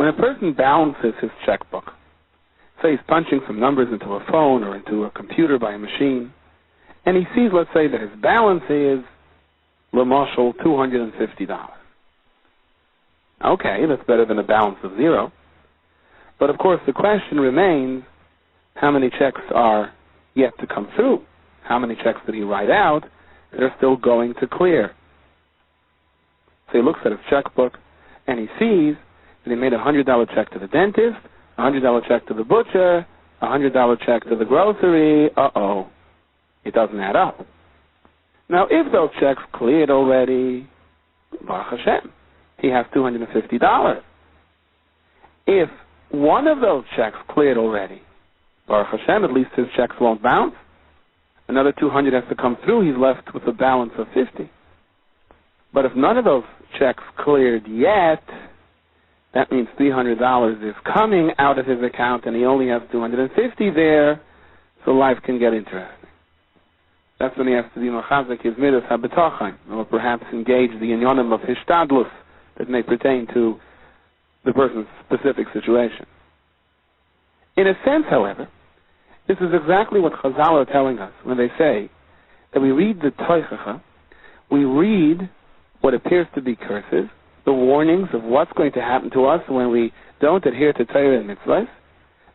When a person balances his checkbook, say he's punching some numbers into a phone or into a computer by a machine, and he sees, let's say, that his balance is, l'mashal, $250. Okay, that's better than a balance of zero. But of course, the question remains, how many checks are yet to come through? How many checks did he write out that are still going to clear? So he looks at his checkbook, and he sees that he made a $100 check to the dentist, a $100 check to the butcher, a $100 check to the grocery. Uh-oh, it doesn't add up. Now, if those checks cleared already, Baruch Hashem, he has $250. If one of those checks cleared already, Baruch Hashem, at least his checks won't bounce. Another 200 has to come through. He's left with a balance of 50. But if none of those checks cleared yet, that means $300 is coming out of his account, and he only has $250 there, so life can get interesting. That's when he has to be machazek his midas habetachim, or perhaps engage the inyonim of hishtadlus that may pertain to the person's specific situation. In a sense, however, this is exactly what Chazal are telling us when they say that we read the Teichacha, we read what appears to be curses, the warnings of what's going to happen to us when we don't adhere to Torah and mitzvahs,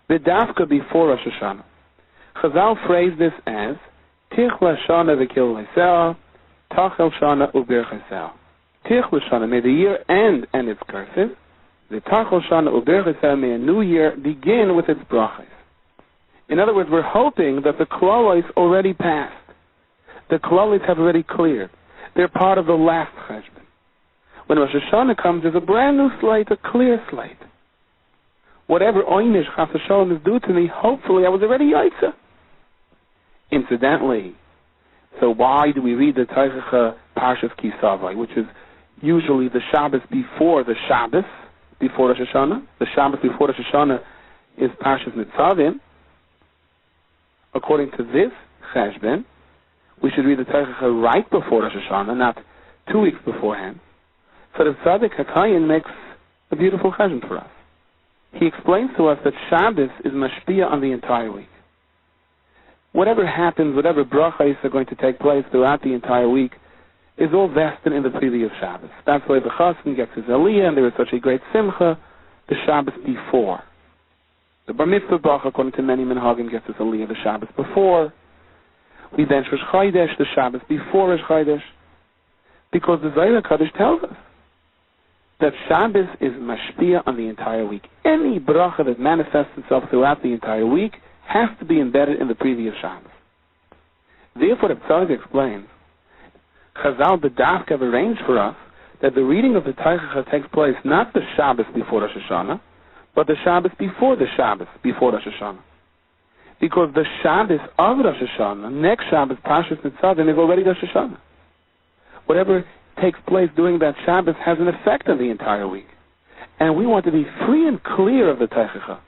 b'dafka before Rosh Hashanah. Chazal phrased this as Tich Lashana v'kil le'seah, Tachel Shana u'bir cheseah. Tich Lashana, may the year end and its curses. The Tachel Shana u'bir cheseah, may a new year begin with its brachas. In other words, we're hoping that the klolos already passed. The klolos have already cleared. They're part of the last cheshbon. When Rosh Hashanah comes, there's a brand new slate, a clear slate. Whatever oynish chas v'sholom is due to me, hopefully I was already yaitza. Incidentally, so why do we read the Teichacha Parshas Ki Savo, which is usually the Shabbos before the Shabbos, before Rosh Hashanah? The Shabbos before Rosh Hashanah is Parshas Nitzavim. According to this cheshbon, we should read the Teichacha right before Rosh Hashanah, not 2 weeks beforehand. So the Tzaddik HaKayin makes a beautiful cheshbon for us. He explains to us that Shabbos is mashpia on the entire week. Whatever happens, whatever brachos are going to take place throughout the entire week, is all vested in the previous Shabbos. That's why the chassan gets his aliyah, and there is such a great simcha the Shabbos before. The bar mitzvah bracha, according to many minhagim, gets his aliyah the Shabbos before. We bench Rosh Chodesh, the Shabbos before Rosh Chodesh, because the Zohar HaKadosh tells us that Shabbos is mashpia on the entire week. Any bracha that manifests itself throughout the entire week has to be embedded in the previous Shabbos. Therefore, the Tzaddik explains, Chazal B'dafka have arranged for us that the reading of the Teichacha takes place not the Shabbos before Rosh Hashanah, but the Shabbos before Rosh Hashanah. Because the Shabbos of Rosh Hashanah, next Shabbos, Parshas Nitzavim, is already Rosh Hashanah. Whatever takes place during that Shabbos has an effect on the entire week. And we want to be free and clear of the Teichacha.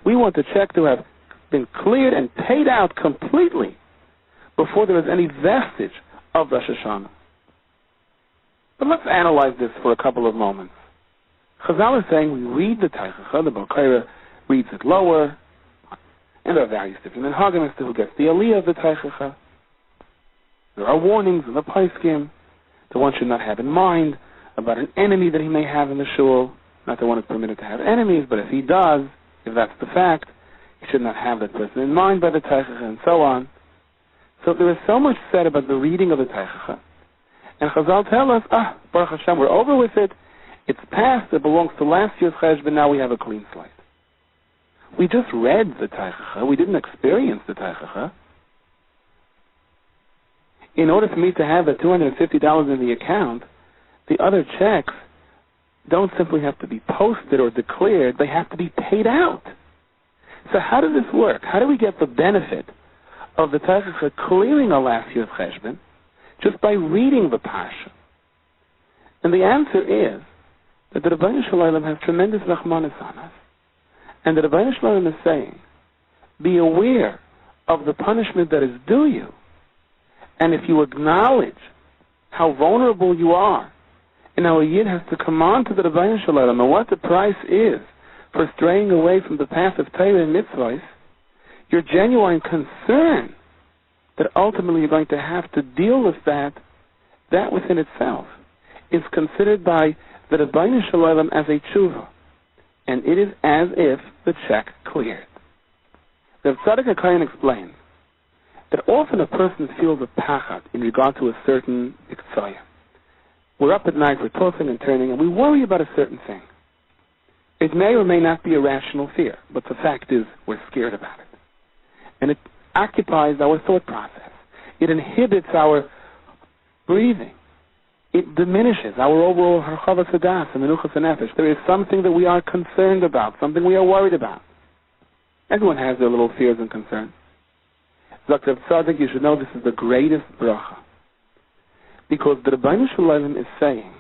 We want the check to have been cleared and paid out completely before there is any vestige of Rosh Hashanah. But let's analyze this for a couple of moments. Chazal is saying we read the Teichacha, the Balkaira reads it lower, and there are various different minhagim as to who gets the aliyah of the Teichacha. There are warnings in the Paiskim that one should not have in mind about an enemy that he may have in the shul. Not that one is permitted to have enemies, but if he does, if that's the fact, he should not have that person in mind by the Teichacha, and so on. So there is so much said about the reading of the Teichacha. And Chazal tell us, Baruch Hashem, we're over with it. It's past. It belongs to last year's cheshbon. Now we have a clean slate. We just read the Teichacha. We didn't experience the Teichacha. In order for me to have the $250 in the account, the other checks don't simply have to be posted or declared. They have to be paid out. So how does this work? How do we get the benefit of the Teichacha clearing our last year's cheshbon just by reading the Parsha? And the answer is that the Rebbeinu Shalom has tremendous rachmanis on us. And the Rebbeinu Shalom is saying, be aware of the punishment that is due you. And if you acknowledge how vulnerable you are, and how a yid has to come on to the Rebbeinu Shalom and what the price is for straying away from the path of Torah and mitzvahs, your genuine concern that ultimately you're going to have to deal with that within itself is considered by the Rebbeinu Shalom as a tshuva, and it is as if the check cleared. The Tzaddik HaKayin explains that often a person feels a pachad in regard to a certain iktsaya. We're up at night, we're tossing and turning, and we worry about a certain thing. It may or may not be a rational fear, but the fact is we're scared about it. And it occupies our thought process. It inhibits our breathing. It diminishes our overall harchavas hadas and menuchas hanefesh. There is something that we are concerned about, something we are worried about. Everyone has their little fears and concerns. Dr. Tzaddik, you should know this is the greatest bracha. Because the Rebbeinu Shalom is saying,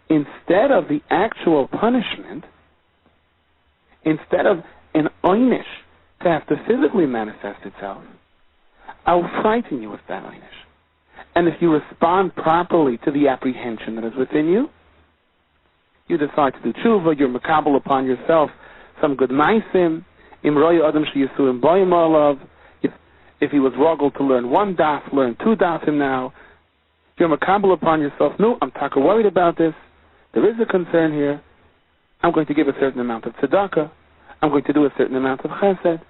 instead of the actual punishment, instead of an einish to have to physically manifest itself, I will frighten you with that einish. And if you respond properly to the apprehension that is within you, you decide to do tshuva, you're makabel upon yourself some good maisim, imroya adam sheyisuim boyim olav. If he was roggled to learn one daf, learn two dafim now. You're makabel upon yourself. No, I'm taka worried about this. There is a concern here. I'm going to give a certain amount of tzedakah. I'm going to do a certain amount of chesed.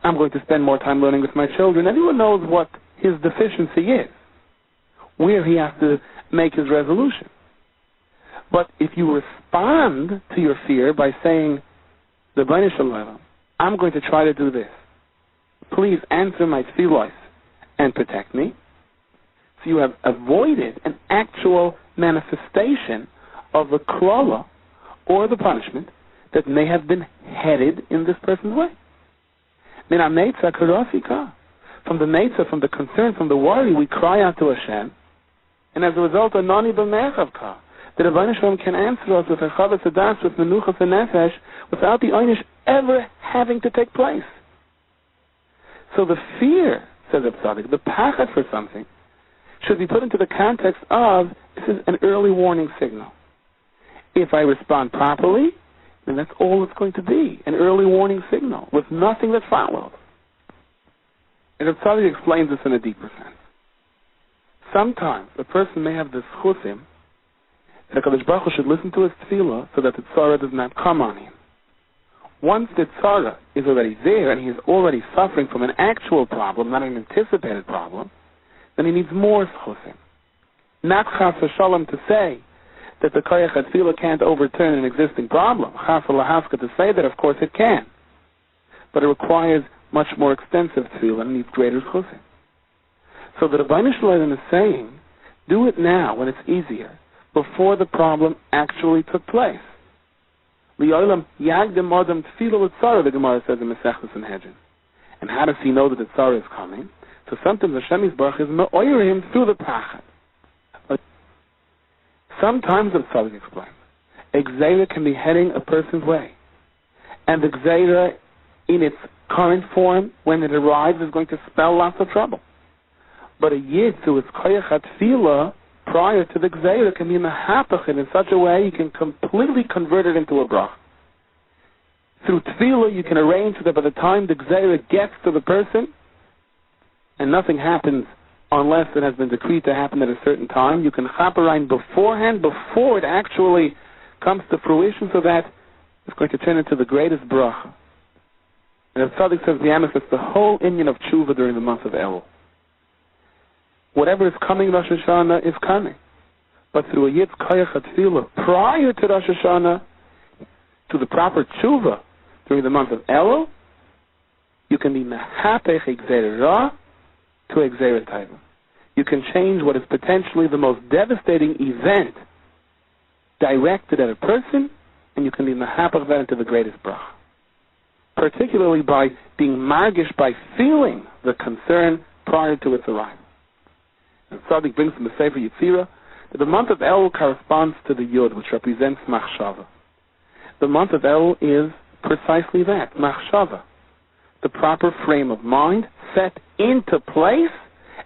I'm going to spend more time learning with my children. Everyone knows what his deficiency is, where he has to make his resolution. But if you respond to your fear by saying, the Rebbeinu Shalom, I'm going to try to do this. Please answer my tefillos and protect me. So you have avoided an actual manifestation of the klala or the punishment that may have been headed in this person's way. Min ha-meitzah karafika. From the meitzah, from the concern, from the worry, we cry out to Hashem, and as a result, anani b'mechavka. The Rebbeinu Shalom can answer us with harchavas hadas, with menuchas hanefesh, without the einish ever having to take place. So the fear, says the Tzaddik, the pachad for something, should be put into the context of, this is an early warning signal. If I respond properly, then that's all it's going to be, an early warning signal, with nothing that follows. And the Tzaddik explains this in a deeper sense. Sometimes a person may have the schusim that HaKadosh Baruch Hu should listen to his tefillah so that the tzara does not come on him. Once the tzara is already there and he is already suffering from an actual problem, not an anticipated problem, then he needs more schusim. Not chas v'shalom to say that the koyach tefillah can't overturn an existing problem. Chas v'lahaska to say that, of course, it can. But it requires much more extensive tefillah and needs greater schusim. So the Rebbeinu Shalom is saying, do it now when it's easier, before the problem actually took place. Li'olam yagdim adam tefillah l'tzara, the Gemara says in Masechtas Sanhedrin. And how does he know that the tzara is coming? So sometimes Hashem Yisbarach is me'oyer him through the pachad. But sometimes the tzara explains, a gzeira can be heading a person's way. And the gzeira, in its current form, when it arrives, is going to spell lots of trouble. But a yid, through its koyach tefillah, prior to the gzeira, can be mehapach in such a way you can completely convert it into a brach. Through tefillah, you can arrange so that by the time the gzeira gets to the person, and nothing happens unless it has been decreed to happen at a certain time, you can chaperein beforehand, before it actually comes to fruition, so that it's going to turn into the greatest bracha. And the Tzaddik says, it's the whole inyan of tshuva during the month of Elul. Whatever is coming Rosh Hashanah is coming. But through a Yid's Koyach HaTfilah, prior to Rosh Hashanah, to the proper tshuva during the month of Elul, you can be mehapech Gzeira Ra to a Gzeira Taiva. You can change what is potentially the most devastating event directed at a person, and you can be mehapech that into the greatest bracha. Particularly by being margish, by feeling the concern prior to its arrival. And Tzaddik brings from the Sefer Yetzirah that the month of El corresponds to the Yud, which represents Machshava. The month of El is precisely that, Machshava. The proper frame of mind set into place,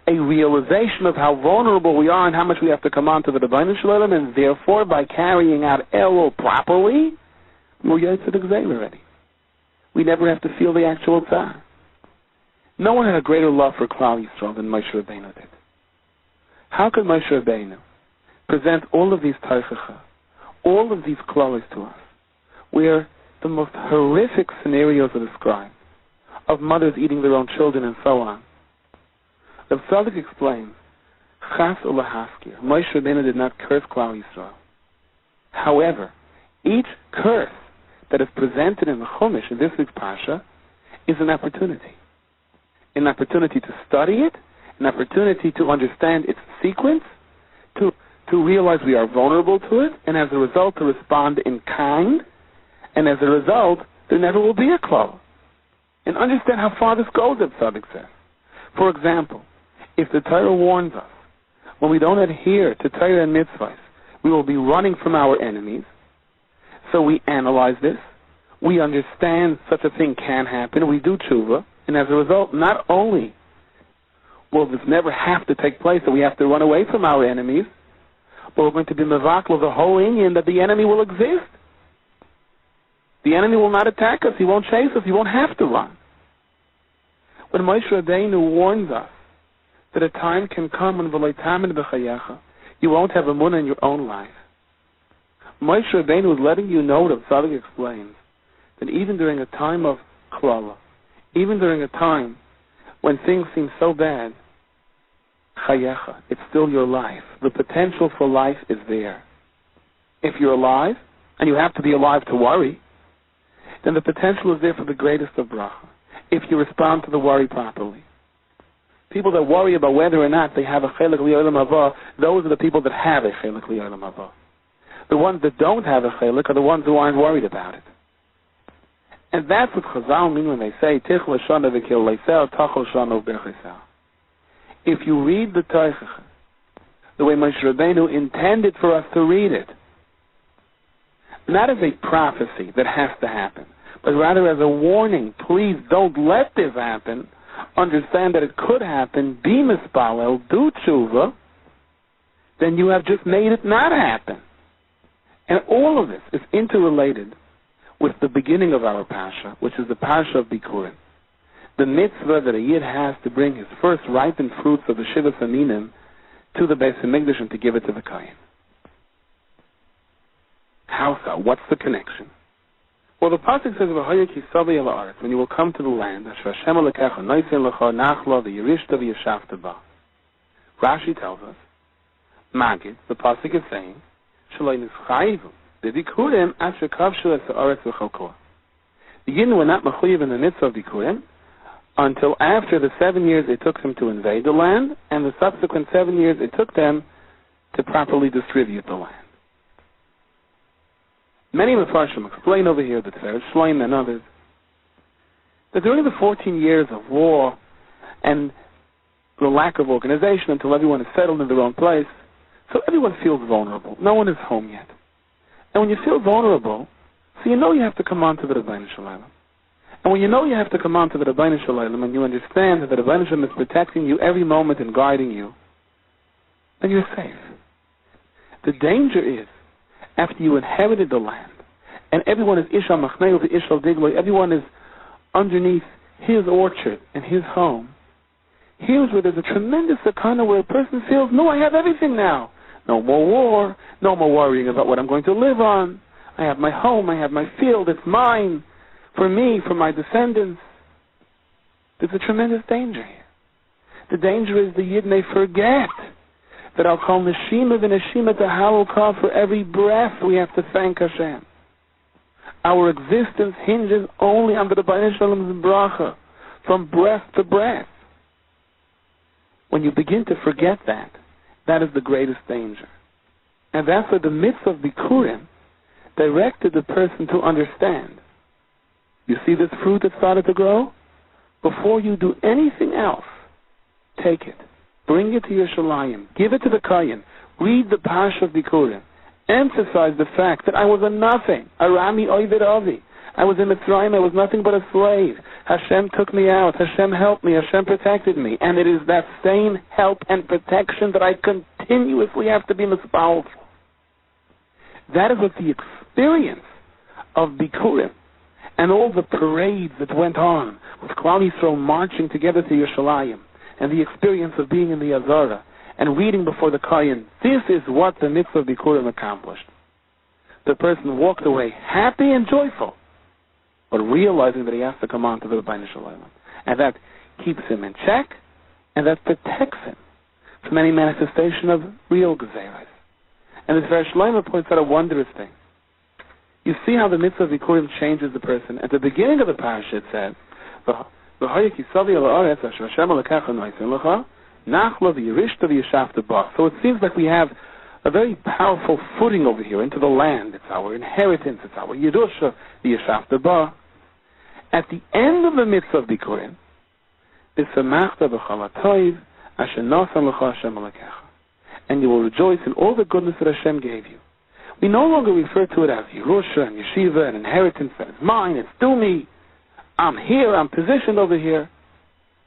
a realization of how vulnerable we are and how much we have to come on to the Rebbeinu Shalom, and therefore, by carrying out Elul properly, We're Yotze the Gzeil already. We never have to feel the actual tzar. No one had a greater love for Klal Yisrael than Moshe Rabbeinu did. How could Moshe Rabbeinu present all of these teichacha, all of these klalos to us, where the most horrific scenarios are described, of mothers eating their own children and so on? Rav Tzadok explains, Chas ulahaskir, Moshe Rabbeinu did not curse Klal Yisrael. However, each curse that is presented in the Chumash, in this week's Pasha, is an opportunity. An opportunity to study it, an opportunity to understand its sequence, to realize we are vulnerable to it, and as a result to respond in kind, and as a result, there never will be a klal. And understand how far this goes, as Tzadok says. For example, if the Torah warns us, when we don't adhere to Torah and mitzvahs, we will be running from our enemies. So we analyze this, we understand such a thing can happen, we do tshuva, and as a result, not only will this never have to take place, that we have to run away from our enemies, but we're going to be mevakla the whole Indian that the enemy will exist. The enemy will not attack us, he won't chase us, he won't have to run. When Moshe Rabbeinu warns us that a time can come when you won't have a munah in your own life, Moshe Rabbeinu is letting you know, what Tzadok explains, that even during a time of klala, even during a time when things seem so bad, chayecha, it's still your life. The potential for life is there. If you're alive, and you have to be alive to worry, then the potential is there for the greatest of bracha, if you respond to the worry properly. People that worry about whether or not they have a chelik li'olam haba, those are the people that have a chelik li'olam haba. The ones that don't have a chelik are the ones who aren't worried about it. And that's what Chazal mean when they say, Tich l'shana v'kil leisel, tachol shana v'berchesel. If you read the Teichach the way Moshe Rabbeinu intended for us to read it, not as a prophecy that has to happen, but rather as a warning, please don't let this happen, understand that it could happen, be mispalel, do tshuva, then you have just made it not happen. And all of this is interrelated with the beginning of our Pasha, which is the Pasha of Bikurim. The mitzvah that a Yid has to bring his first ripened fruits of the Shivas Aminim to the Beis HaMikdash and to give it to the Kohen. How so? What's the connection? Well, the Pasuk says, "V'hoya ki savi el haaretz," when you will come to the land, Asher Hashem Elokecha noisen lecha nachla v'yirishta v'yashavta ba. Rashi tells us, Magid, the Pasuk is saying, Shaloi nischayivu b'bikurim asher kavshu es haaretz v'chalkoa. The Yidden were not mechuyev in the mitzvah of Bikurim until after the 7 years it took them to invade the land, and the subsequent 7 years it took them to properly distribute the land. Many Mefarshim explain over here, the Tiferes Shloim and others, that during the 14 years of war and the lack of organization until everyone is settled in their own place, so everyone feels vulnerable. No one is home yet. And when you feel vulnerable, so you know you have to come on to the Rebbeinu Shalom. And when you know you have to come on to the Rebbeinu Shalom, and you understand that the Rebbeinu Shalom is protecting you every moment and guiding you, then you're safe. The danger is, after you inherited the land, and everyone is Ishal Machneu, Ishal Digloi, everyone is underneath his orchard and his home, here's where there's a tremendous sakana where a person feels, no, I have everything now. No more war, no more worrying about what I'm going to live on. I have my home, I have my field, it's mine, for me, for my descendants. There's a tremendous danger here. The danger is the Yid may forget that I'll call Neshima v'Neshima Tahalukah, for every breath we have to thank Hashem. Our existence hinges only on the Rebbeinu Shalom's bracha, from breath to breath. When you begin to forget that, that is the greatest danger. And that's where the mitzvah of Bikurim directed the person to understand. You see this fruit that started to grow? Before you do anything else, take it. Bring it to Yerushalayim. Give it to the Kohen. Read the Pasha of Bikurim. Emphasize the fact that I was a nothing. Arami oived avi. I was in Mitzrayim. I was nothing but a slave. Hashem took me out. Hashem helped me. Hashem protected me. And it is that same help and protection that I continuously have to be mispaled for. That is what the experience of Bikurim and all the parades that went on with Klal Yisrael marching together to Yerushalayim and the experience of being in the Azara and reading before the Kohen, this is what the mitzvah of Bikurim accomplished. The person walked away happy and joyful, but realizing that he has to come on to the Rebbeinu Shalom. And that keeps him in check, and that protects him from any manifestation of real Gezeres. And this Ver Shlomo points out a wondrous thing. You see how the mitzvah of Bikurim changes the person. At the beginning of the parasha it says, so it seems like we have a very powerful footing over here into the land. It's our inheritance. It's our Yerusha, the Yeshafta Ba. At the end of the mitzvah of Bikurim, and you will rejoice in all the goodness that Hashem gave you. We no longer refer to it as Yerusha and Yeshiva and inheritance that is mine, it's due me. I'm here, I'm positioned over here.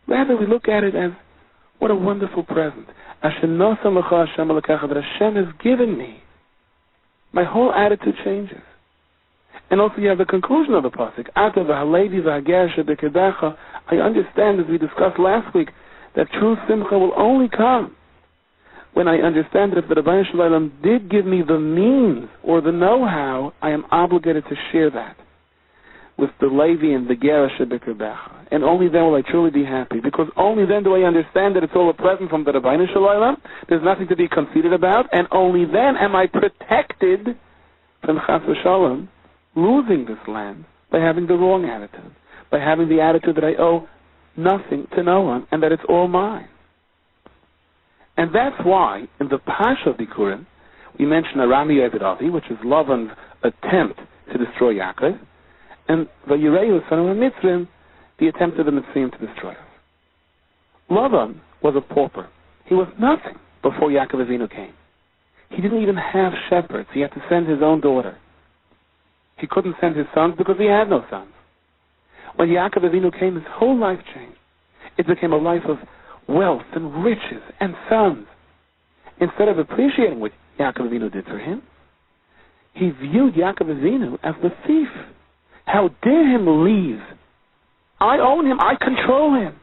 Rather, we look at it as what a wonderful present. That Hashem has given me. My whole attitude changes. And also you have the conclusion of the pasuk. I understand, as we discussed last week, that true simcha will only come when I understand that if the Rebbeinu Shalom did give me the means or the know-how, I am obligated to share that with the Levi and the Gera Shebekirbecha. And only then will I truly be happy, because only then do I understand that it's all a present from the Rebbeinu Shalom. There's nothing to be conceited about, and only then am I protected from Chas v'Shalom losing this land by having the wrong attitude, by having the attitude that I owe nothing to no one and that it's all mine. And that's why in the Pasha of Bikurim we mention Arami Eved Avi, which is Lavan's attempt to destroy Yaakov, and Vayireu son of Mitzrim, the attempt of the Mitzrim to destroy us. Lavan was a pauper. He was nothing before Yaakov Avinu came. He didn't even have shepherds. He had to send his own daughter. He couldn't send his sons because he had no sons. When Yaakov Avinu came, his whole life changed. It became a life of wealth and riches and sons. Instead of appreciating what Yaakov Avinu did for him, he viewed Yaakov Avinu as the thief. How dare him leave? I own him. I control him.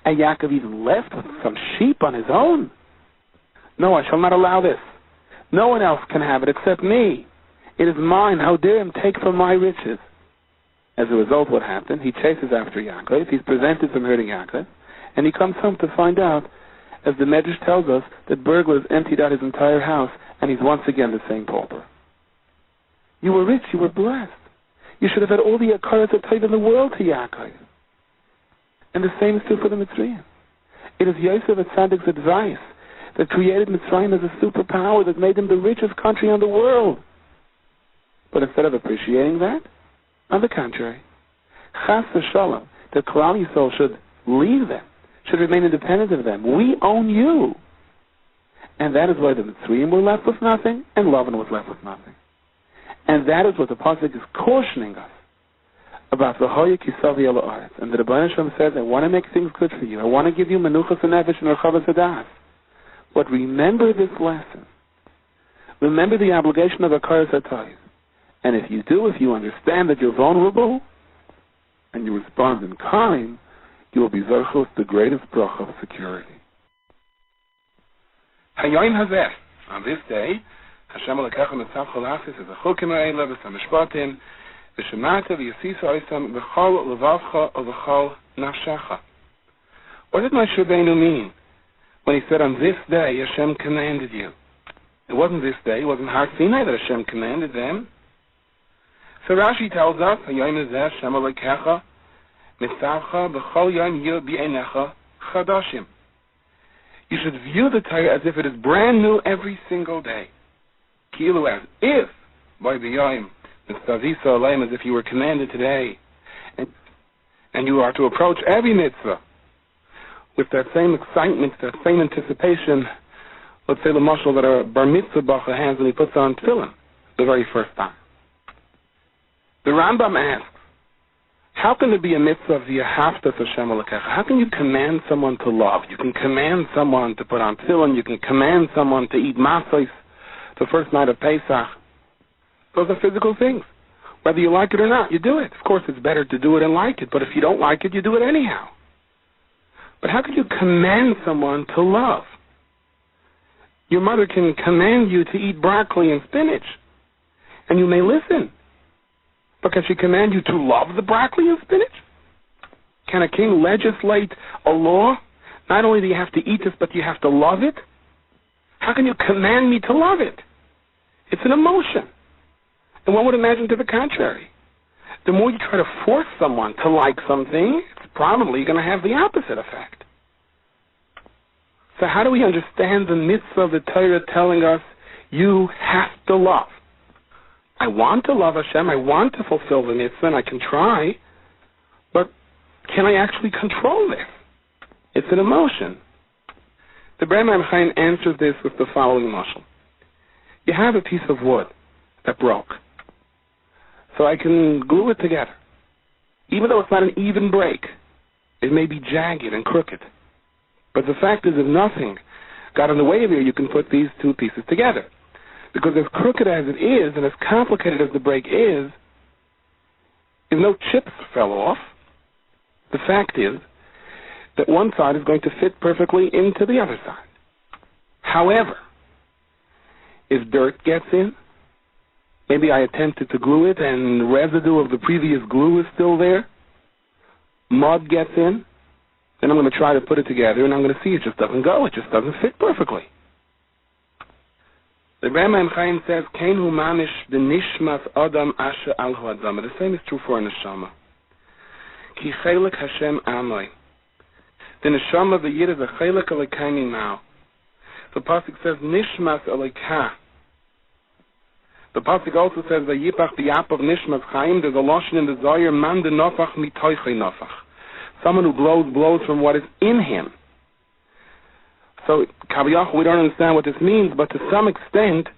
And Yaakov even left with some sheep on his own. No, I shall not allow this. No one else can have it except me. It is mine. How dare him take from my riches? As a result, what happened? He chases after Yaakov. He's prevented from hurting Yaakov. And he comes home to find out, as the Medrash tells us, that burglars emptied out his entire house, and he's once again the same pauper. You were rich. You were blessed. You should have had all the Akaras Atayv in the world to Yaakov. And the same is true for the Mitzrayim. It is Yosef Atzadik's advice that created Mitzrayim as a superpower that made them the richest country in the world. But instead of appreciating that, on the contrary, Chas v'Shalom, the Klal Yisrael should leave them, should remain independent of them. We own you. And that is why the Mitzrayim were left with nothing, and Lavan was left with nothing. And that is what the pasuk is cautioning us about the Hoya Kisavi Ela Aretz. And the Rebbeinu Shalom says, I want to make things good for you. I want to give you Menuchas Nefesh and Rechavas Hadas. But remember this lesson. Remember the obligation of Akaras Atayv. And if you do, if you understand that you're vulnerable, and you respond in kind, you will be Zerchos, the greatest bracha of security. Hayoim Hazeh, on this day, Hashem Elokecha Mitzav Chol Hafis is a Chukim Ha'ela V'Samishpatim V'Shemata V'Yasisu Oisam V'Chol Levavcha V'Chol Nafshacha. What did Moshe Rabbeinu mean when he said, on this day Hashem commanded you? It wasn't this day, it wasn't Har Sinai that Hashem commanded them. So Rashi tells us, Hayoim Hazeh Hashem Elokecha Mitzavcha B'Chol Yom Yu B'Einecha Chadashim. You should view the Torah as if it is brand new every single day. Kilu, as if, by B'Yom, Mitzavisa Aleim, as if you were commanded today. And you are to approach every mitzvah with that same excitement, that same anticipation. Let's say the mashal that a bar mitzvah bacha has when he puts on tefillin the very first time. The Rambam asks, how can there be a mitzvah of Yehavtas Hashem Elokecha? How can you command someone to love? You can command someone to put on tefillin. You can command someone to eat matzos the first night of Pesach. Those are physical things. Whether you like it or not, you do it. Of course, it's better to do it and like it, but if you don't like it, you do it anyhow. But how could you command someone to love? Your mother can command you to eat broccoli and spinach, and you may listen. But can she command you to love the broccoli and spinach? Can a king legislate a law? Not only do you have to eat this, but you have to love it? How can you command me to love it? It's an emotion. And one would imagine to the contrary. The more you try to force someone to like something, it's probably going to have the opposite effect. So how do we understand the mitzvah of the Torah telling us you have to love? I want to love Hashem, I want to fulfill the mitzvah, and I can try, but can I actually control this? It's an emotion. The Brahma Chaim answers this with the following mashal. You have a piece of wood that broke, so I can glue it together. Even though it's not an even break, it may be jagged and crooked. But the fact is, if nothing got in the way of you, you can put these two pieces together. Because as crooked as it is, and as complicated as the break is, if no chips fell off, the fact is that one side is going to fit perfectly into the other side. However, if dirt gets in, maybe I attempted to glue it and residue of the previous glue is still there, mud gets in, then I'm going to try to put it together and I'm going to see it just doesn't go, it just doesn't fit perfectly. The Brahma Chaim says, Kein hu manish de nishmas adam asher al hu adam. The same is true for a neshama. Ki chelik Hashem amoi. The neshama v'yid is a chelik alekai mimau. The pasuk says, nishmas aleikah. The pasuk also says, v'yipach b'yap of nishmas chaim. There's a lashon in the Zohar, man de nofach mitoichei nofach. Someone who blows from what is in him. So, Kaviyach, we don't understand what this means, but to some extent,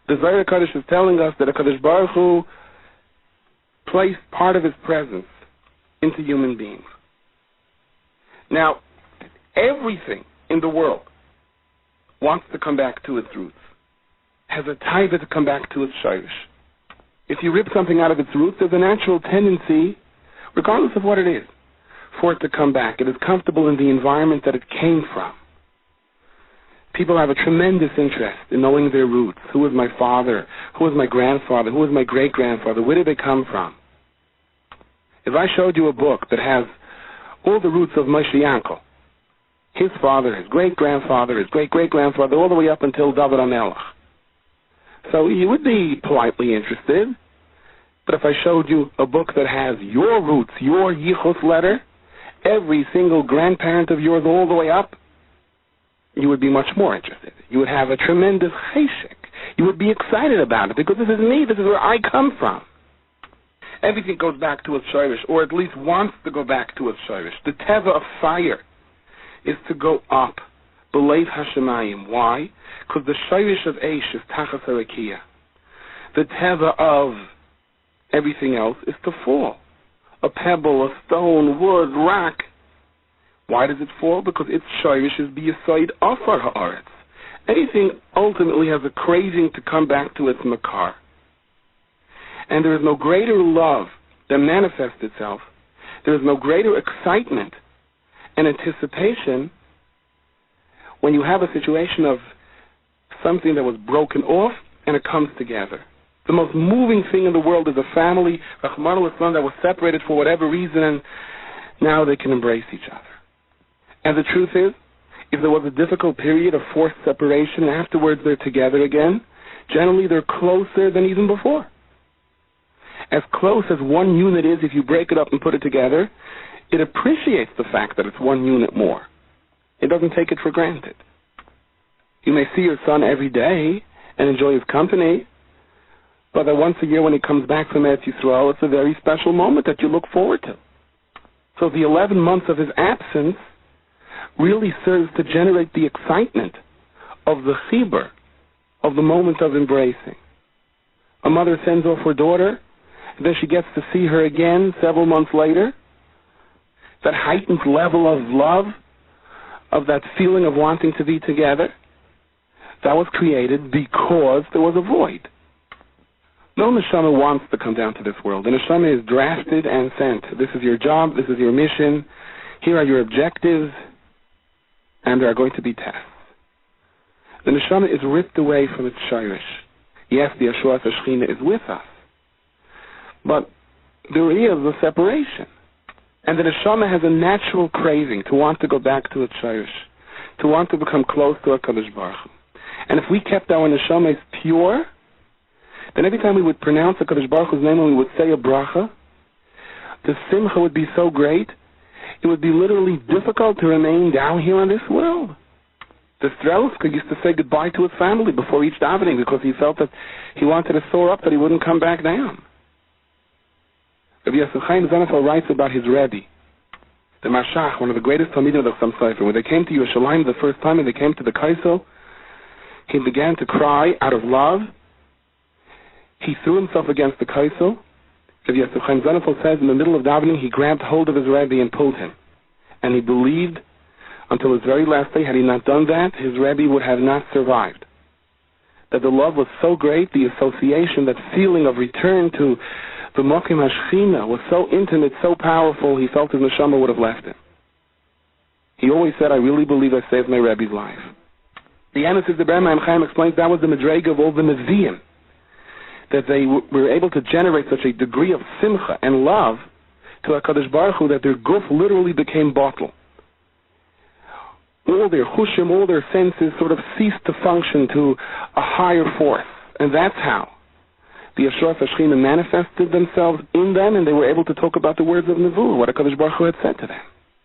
the Zohar Kodesh is telling us that HaKadosh Baruch Hu placed part of His presence into human beings. Now, everything in the world wants to come back to its roots, has a taiva to come back to its shirish. If you rip something out of its roots, there's a natural tendency, regardless of what it is, for it to come back. It is comfortable in the environment that it came from. People have a tremendous interest in knowing their roots. Who was my father? Who was my grandfather? Who was my great-grandfather? Where did they come from? If I showed you a book that has all the roots of Moshe Yankel, his father, his great-grandfather, his great-great-grandfather, all the way up until David HaMelech, so you would be politely interested. But if I showed you a book that has your roots, your Yichus letter, every single grandparent of yours all the way up, you would be much more interested. You would have a tremendous cheshek. You would be excited about it because this is me. This is where I come from. Everything goes back to its shirish, or at least wants to go back to its shirish. The teva of fire is to go up, belev hashemayim. Why? Because the shirish of eish is tachas harakia. The teva of everything else is to fall. A pebble, a stone, wood, rock. Why does it fall? Because its shirish is b'yesod afar haaretz. Anything ultimately has a craving to come back to its makar. And there is no greater love that manifests itself. There is no greater excitement and anticipation when you have a situation of something that was broken off and it comes together. The most moving thing in the world is a family, Rahman al-Islam, that was separated for whatever reason, and now they can embrace each other. And the truth is, if there was a difficult period of forced separation and afterwards they're together again, generally they're closer than even before. As close as one unit is, if you break it up and put it together, it appreciates the fact that it's one unit more. It doesn't take it for granted. You may see your son every day and enjoy his company, but that once a year when he comes back from Eretz Yisrael, it's a very special moment that you look forward to. So the 11 months of his absence really serves to generate the excitement of the chibur, of the moment of embracing. A mother sends off her daughter, and then she gets to see her again several months later. That heightened level of love, of that feeling of wanting to be together, that was created because there was a void. No neshama wants to come down to this world. The neshama is drafted and sent. This is your job. This is your mission. Here are your objectives. And there are going to be tests. The neshama is ripped away from its shirish. Yes, the Yeshua Shechina is with us. But there is a separation. And the neshama has a natural craving to want to go back to its shirish, to want to become close to HaKadosh Baruch Hu. And if we kept our neshamas pure, then every time we would pronounce HaKadosh Baruch Hu's name and we would say a bracha, the simcha would be so great, it would be literally difficult to remain down here on this world. The Strelska used to say goodbye to his family before each davening because he felt that he wanted to soar up, that he wouldn't come back down. Rabbi Yosef Chaim Zanafel writes about his Rebbe, the Mashach, one of the greatest Talmidim of the Chassam Sofer. When they came to Yerushalayim the first time and they came to the Kaisel, he began to cry out of love. He threw himself against the Kaisel. Rabbi Yosef Chaim Zanafel says in the middle of davening, he grabbed hold of his Rebbe and pulled him. And he believed until his very last day, had he not done that, his Rebbe would have not survived. That the love was so great, the association, that feeling of return to the Mokim HaShechina was so intimate, so powerful, he felt his neshama would have left him. He always said, I really believe I saved my Rebbe's life. The Emes the Ber Maim Chaim explains that was the Madrega of all the Nevi'im, that they were able to generate such a degree of simcha and love to HaKadosh Baruch Hu that their guf literally became bottle. All their chushim, all their senses sort of ceased to function to a higher force. And that's how the Yeshua Shechina manifested themselves in them, and they were able to talk about the words of Nevuah, what HaKadosh Baruch Hu had said to them.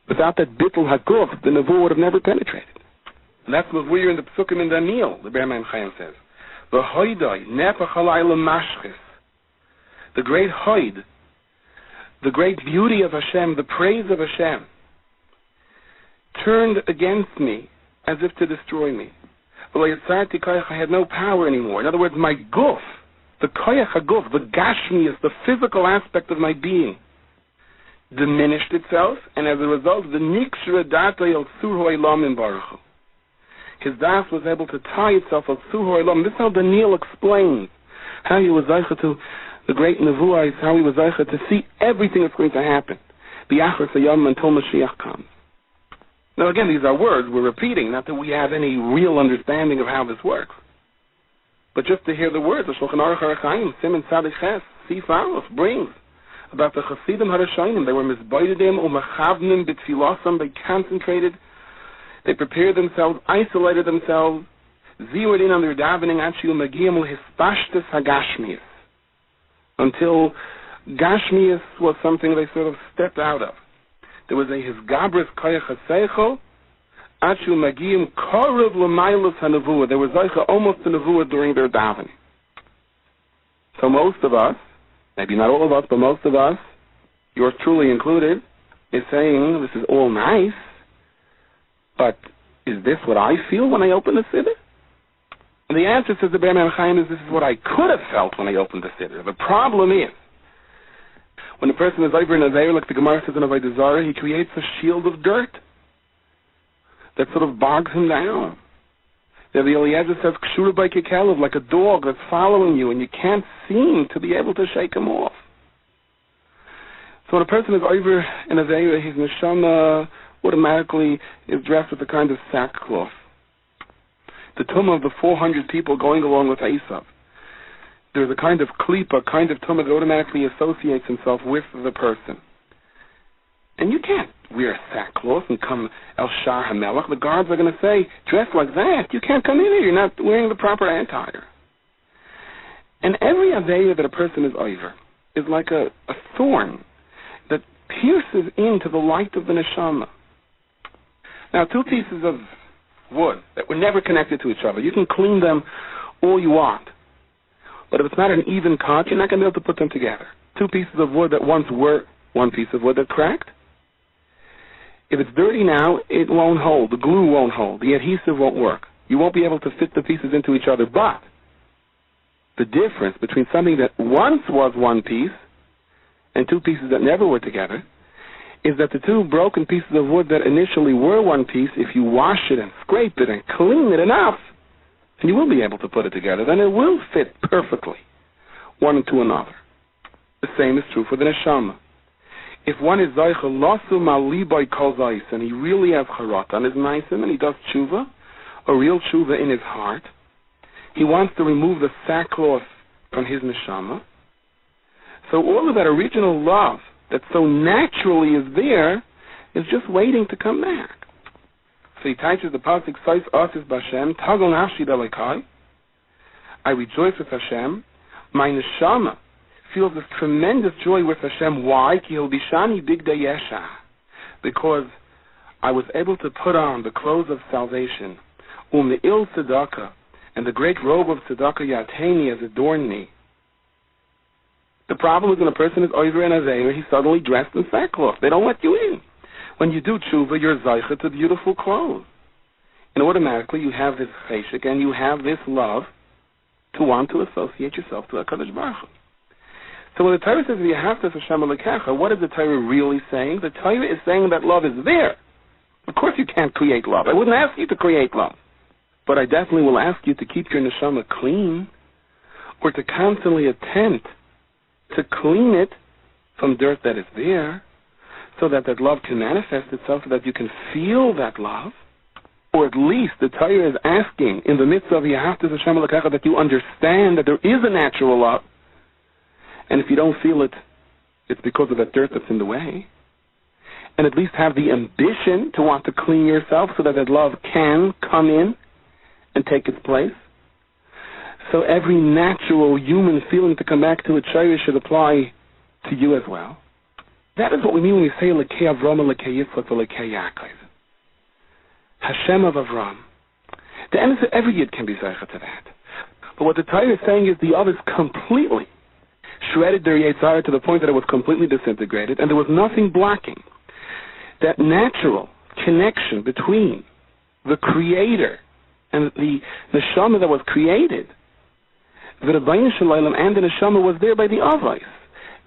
Without that bittul haguf, the Nevuah would have never penetrated. And that's what we're in the Psukim in Daniel, the Ber Maim Chaim says. The hoidai, nepach halayla mashchis, the great hoid, the great beauty of Hashem, the praise of Hashem, turned against me as if to destroy me. I had no power anymore. In other words, my guf, the koyach haguf, the gashmius, the physical aspect of my being, diminished itself, and as a result, the nikshra data el surho elam in Baruch Hu. His das was able to tie itself al surho elam. This is how Daniel explains how he was zeicha to the great nevuah, how he was zeicha to see everything that's going to happen. The achar sayam until Mashiach comes. Now again, these are words we're repeating, not that we have any real understanding of how this works. But just to hear the words, the Shulchan Aruch HaRachaim, Siman Tzaddik Ches, Sif Aleph, brings about the Chasidim HaRashayim. They were misbaidim umachavnim b'tfilasam. They concentrated, they prepared themselves, isolated themselves, zeroed in on their davening, achiu magiyam l'hispashtis hagashmius, until gashmius was something they sort of stepped out of. There was a hisgabris koyach haseichel, achu magiyim korev l'mailus hanevuah. There was zeicha almost a nevuah during their davening. So most of us, maybe not all of us, but most of us, yours truly included, is saying, this is all nice, but is this what I feel when I open the siddur? And the answer, says the Ber Maim Chaim, is this is what I could have felt when I opened the siddur. The problem is, when a person is over in a Zayr, like the Gemara says in Avodah Zarah, he creates a shield of dirt that sort of bogs him down. The Eliezer says, Kshura by Kekelev, like a dog that's following you, and you can't seem to be able to shake him off. So when a person is over in a Zayr, his neshama automatically is dressed with a kind of sackcloth. The tumah of the 400 people going along with Esav, there's a kind of klipa, a kind of tumah that automatically associates himself with the person. And you can't wear sackcloth and come El Shah HaMelech. The guards are going to say, dress like that, you can't come in here, you're not wearing the proper attire. And every aveya that a person is over is like a thorn that pierces into the light of the neshama. Now, two pieces of wood that were never connected to each other, you can clean them all you want. But if it's not an even cut, you're not going to be able to put them together. Two pieces of wood that once were one piece of wood that cracked. If it's dirty now, it won't hold. The glue won't hold. The adhesive won't work. You won't be able to fit the pieces into each other. But the difference between something that once was one piece and two pieces that never were together is that the two broken pieces of wood that initially were one piece, if you wash it and scrape it and clean it enough, and you will be able to put it together, then it will fit perfectly. one into another. The same is true for the neshama. If one is Zaycha Lasu Malibai Kol Zayis, and he really has Charat on his Maisim, and he does tshuva, a real tshuva in his heart, he wants to remove the sackcloth from his neshama. So all of that original love that so naturally is there is just waiting to come back. So he teaches the pasuk Sais Asis B'Hashem Tagol Nafshi Dalekai. I rejoice with Hashem. My neshama feels this tremendous joy with Hashem. Why? Ki Hilbishani Bigda Yesha. Because I was able to put on the clothes of salvation. The il tzedakah, and the great robe of tzedakah Yateni has adorned me. The problem is when a person is over and azeir, he's suddenly dressed in sackcloth. They don't let you in. When you do tshuva, you're zaycha to beautiful clothes. And automatically you have this cheshek and you have this love to want to associate yourself to HaKadosh Baruch Hu. So when the Torah says, V'yahavta Hashem Elokecha, what is the Torah really saying? The Torah is saying that love is there. Of course you can't create love. I wouldn't ask you to create love. But I definitely will ask you to keep your neshama clean, or to constantly attempt to clean it from dirt that is there, so that that love can manifest itself, so that you can feel that love. Or at least the Torah is asking in the midst of Yahavta Hashem Elokecha that you understand that there is a natural love, and if you don't feel it, it's because of that dirt that's in the way. And at least have the ambition to want to clean yourself so that that love can come in and take its place. So every natural human feeling to come back to a Torah should apply to you as well. That is what we mean when we say Lekei Avram, Lekei Yitzchak, Lekei Yaakov. Hashem of Avram. The end is that every Yid can be Zeicha to that. But what the Torah is saying is the others completely shredded their Yetzirah to the point that it was completely disintegrated, and there was nothing blocking that natural connection between the Creator and the neshama that was created. The Rabbeinu Shalom and the neshama was there by the Avos.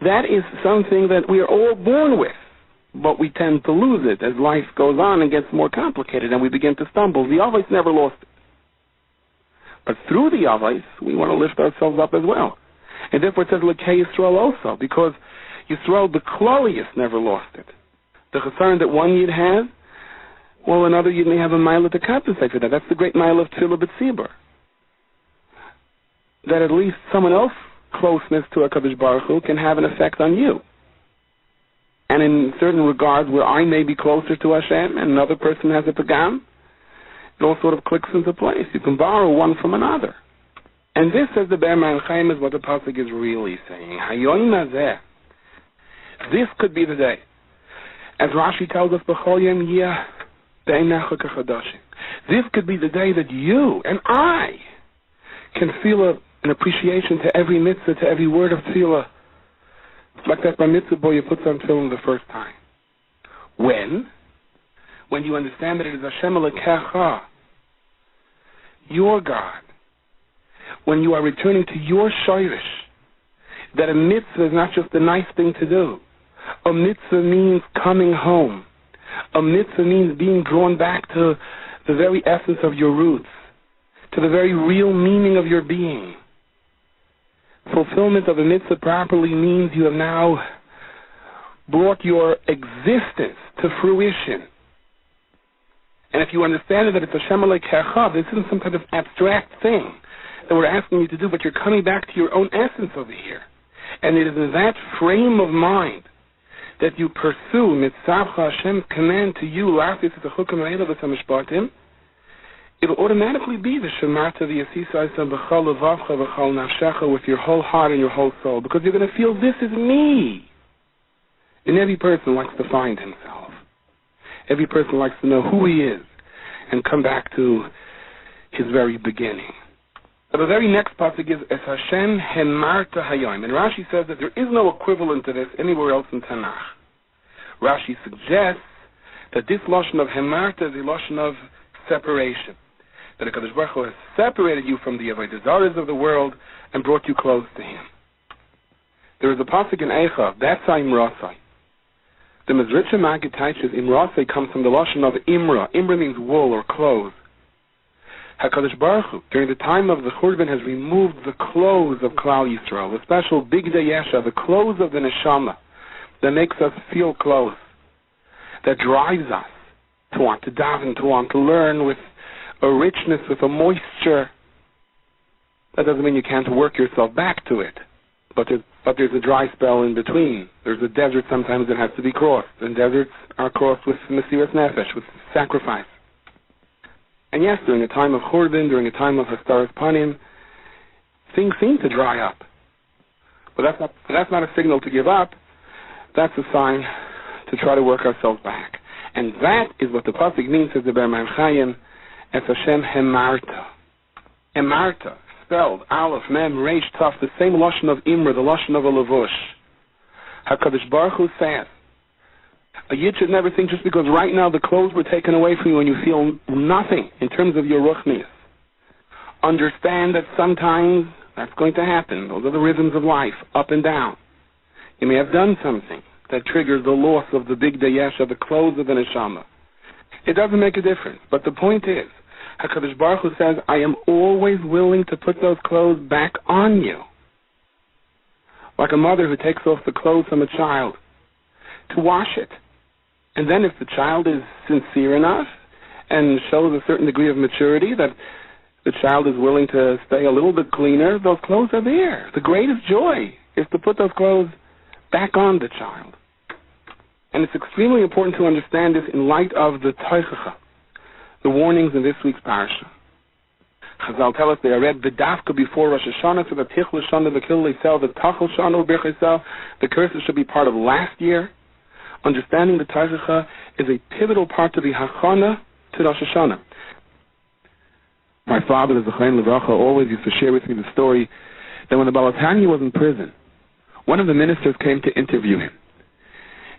That is something that we are all born with, but we tend to lose it as life goes on and gets more complicated and we begin to stumble. The Avos never lost it. But through the Avos, we want to lift ourselves up as well. And therefore it says Lekei Yisrael also, because Yisrael, the Klolius, never lost it. The chesron that one Yid has, well, another Yid may have a mile to compensate for that. That's the great mile of Tefillah B'Tzibur. That at least someone else closeness to HaKadosh Baruch Hu can have an effect on you. And in certain regards where I may be closer to Hashem and another person has a pagam, it all sort of clicks into place. You can borrow one from another. And this, as the Be'er Man Chaim, is what the pasuk is really saying. Hayoim hazeh. This could be the day. As Rashi tells us, B'chol yom yeh be'einecha kechadashim. This could be the day that you and I can feel an appreciation to every mitzvah, to every word of tefillah. Like that bar mitzvah boy you put on tefillin the first time. When you understand that it is Hashem Elokecha, your God. When you are returning to your shayrish, that a mitzvah is not just a nice thing to do. A mitzvah means coming home. A mitzvah means being drawn back to the very essence of your roots, to the very real meaning of your being. Fulfillment of a mitzvah properly means you have now brought your existence to fruition. And if you understand that it's Hashem Elokecha, this isn't some kind of abstract thing that we're asking you to do, but you're coming back to your own essence over here. And it is in that frame of mind that you pursue Mitzavcha, Hashem's command to you, it'll automatically be the Shemarta, the Yasisa, B'chol Levavcha, B'chol Nafshecha, with your whole heart and your whole soul, because you're going to feel, this is me. And every person likes to find himself. Every person likes to know who he is and come back to his very beginning. So the very next pasuk is Es Hashem Hemarta Hayom, and Rashi says that there is no equivalent to this anywhere else in Tanakh. Rashi suggests that this lashon of Hemarta is a lashon of separation, that HaKadosh Baruch Hu has separated you from the avodah zaras of the world and brought you close to Him. There is a pasuk in Eicha, that's Imrasai. The Mezritcha Maggid teaches Imrasai comes from the lashon of Imra. Imra means wool or clothes. HaKadosh Baruch Hu, during the time of the Churban, has removed the clothes of Klal Yisrael, the special Big Yesha, the clothes of the Neshama, that makes us feel close, that drives us to want to daven, to want to learn with a richness, with a moisture. That doesn't mean you can't work yourself back to it, but there's a dry spell in between. There's a desert sometimes that has to be crossed, and deserts are crossed with Mesiras Nefesh, with sacrifice. And yes, during a time of Churban, during a time of Hastaras Panim, things seem to dry up. But that's not a signal to give up. That's a sign to try to work ourselves back. And that is what the pasuk means, says the Ber Maim Chaim, Es Hashem Hemarta. Hemarta, spelled Aleph, Mem, Reish, Taf, the same Lashon of Imr, the Lashon of a Levush. HaKadosh Baruch Hu says, a Yid should never think just because right now the clothes were taken away from you and you feel nothing in terms of your ruchnius. Understand that sometimes that's going to happen. Those are the rhythms of life, up and down. You may have done something that triggers the loss of the Big Yesha, the clothes of the Neshama. It doesn't make a difference. But the point is, HaKadosh Baruch Hu says, I am always willing to put those clothes back on you. Like a mother who takes off the clothes from a child to wash it. And then if the child is sincere enough and shows a certain degree of maturity that the child is willing to stay a little bit cleaner, those clothes are there. The greatest joy is to put those clothes back on the child. And it's extremely important to understand this in light of the Teichacha, the warnings in this week's parasha. Chazal tell us they are read B'dafka before Rosh Hashanah, so that Tichel Shana, the Kil Leisel, the Tachel Shana, the curses should be part of last year. Understanding the Teichacha is a pivotal part of the Hachana to Rosh Hashanah. My father, the Zechayin Levracha, always used to share with me the story that when the Balatanya was in prison, one of the ministers came to interview him.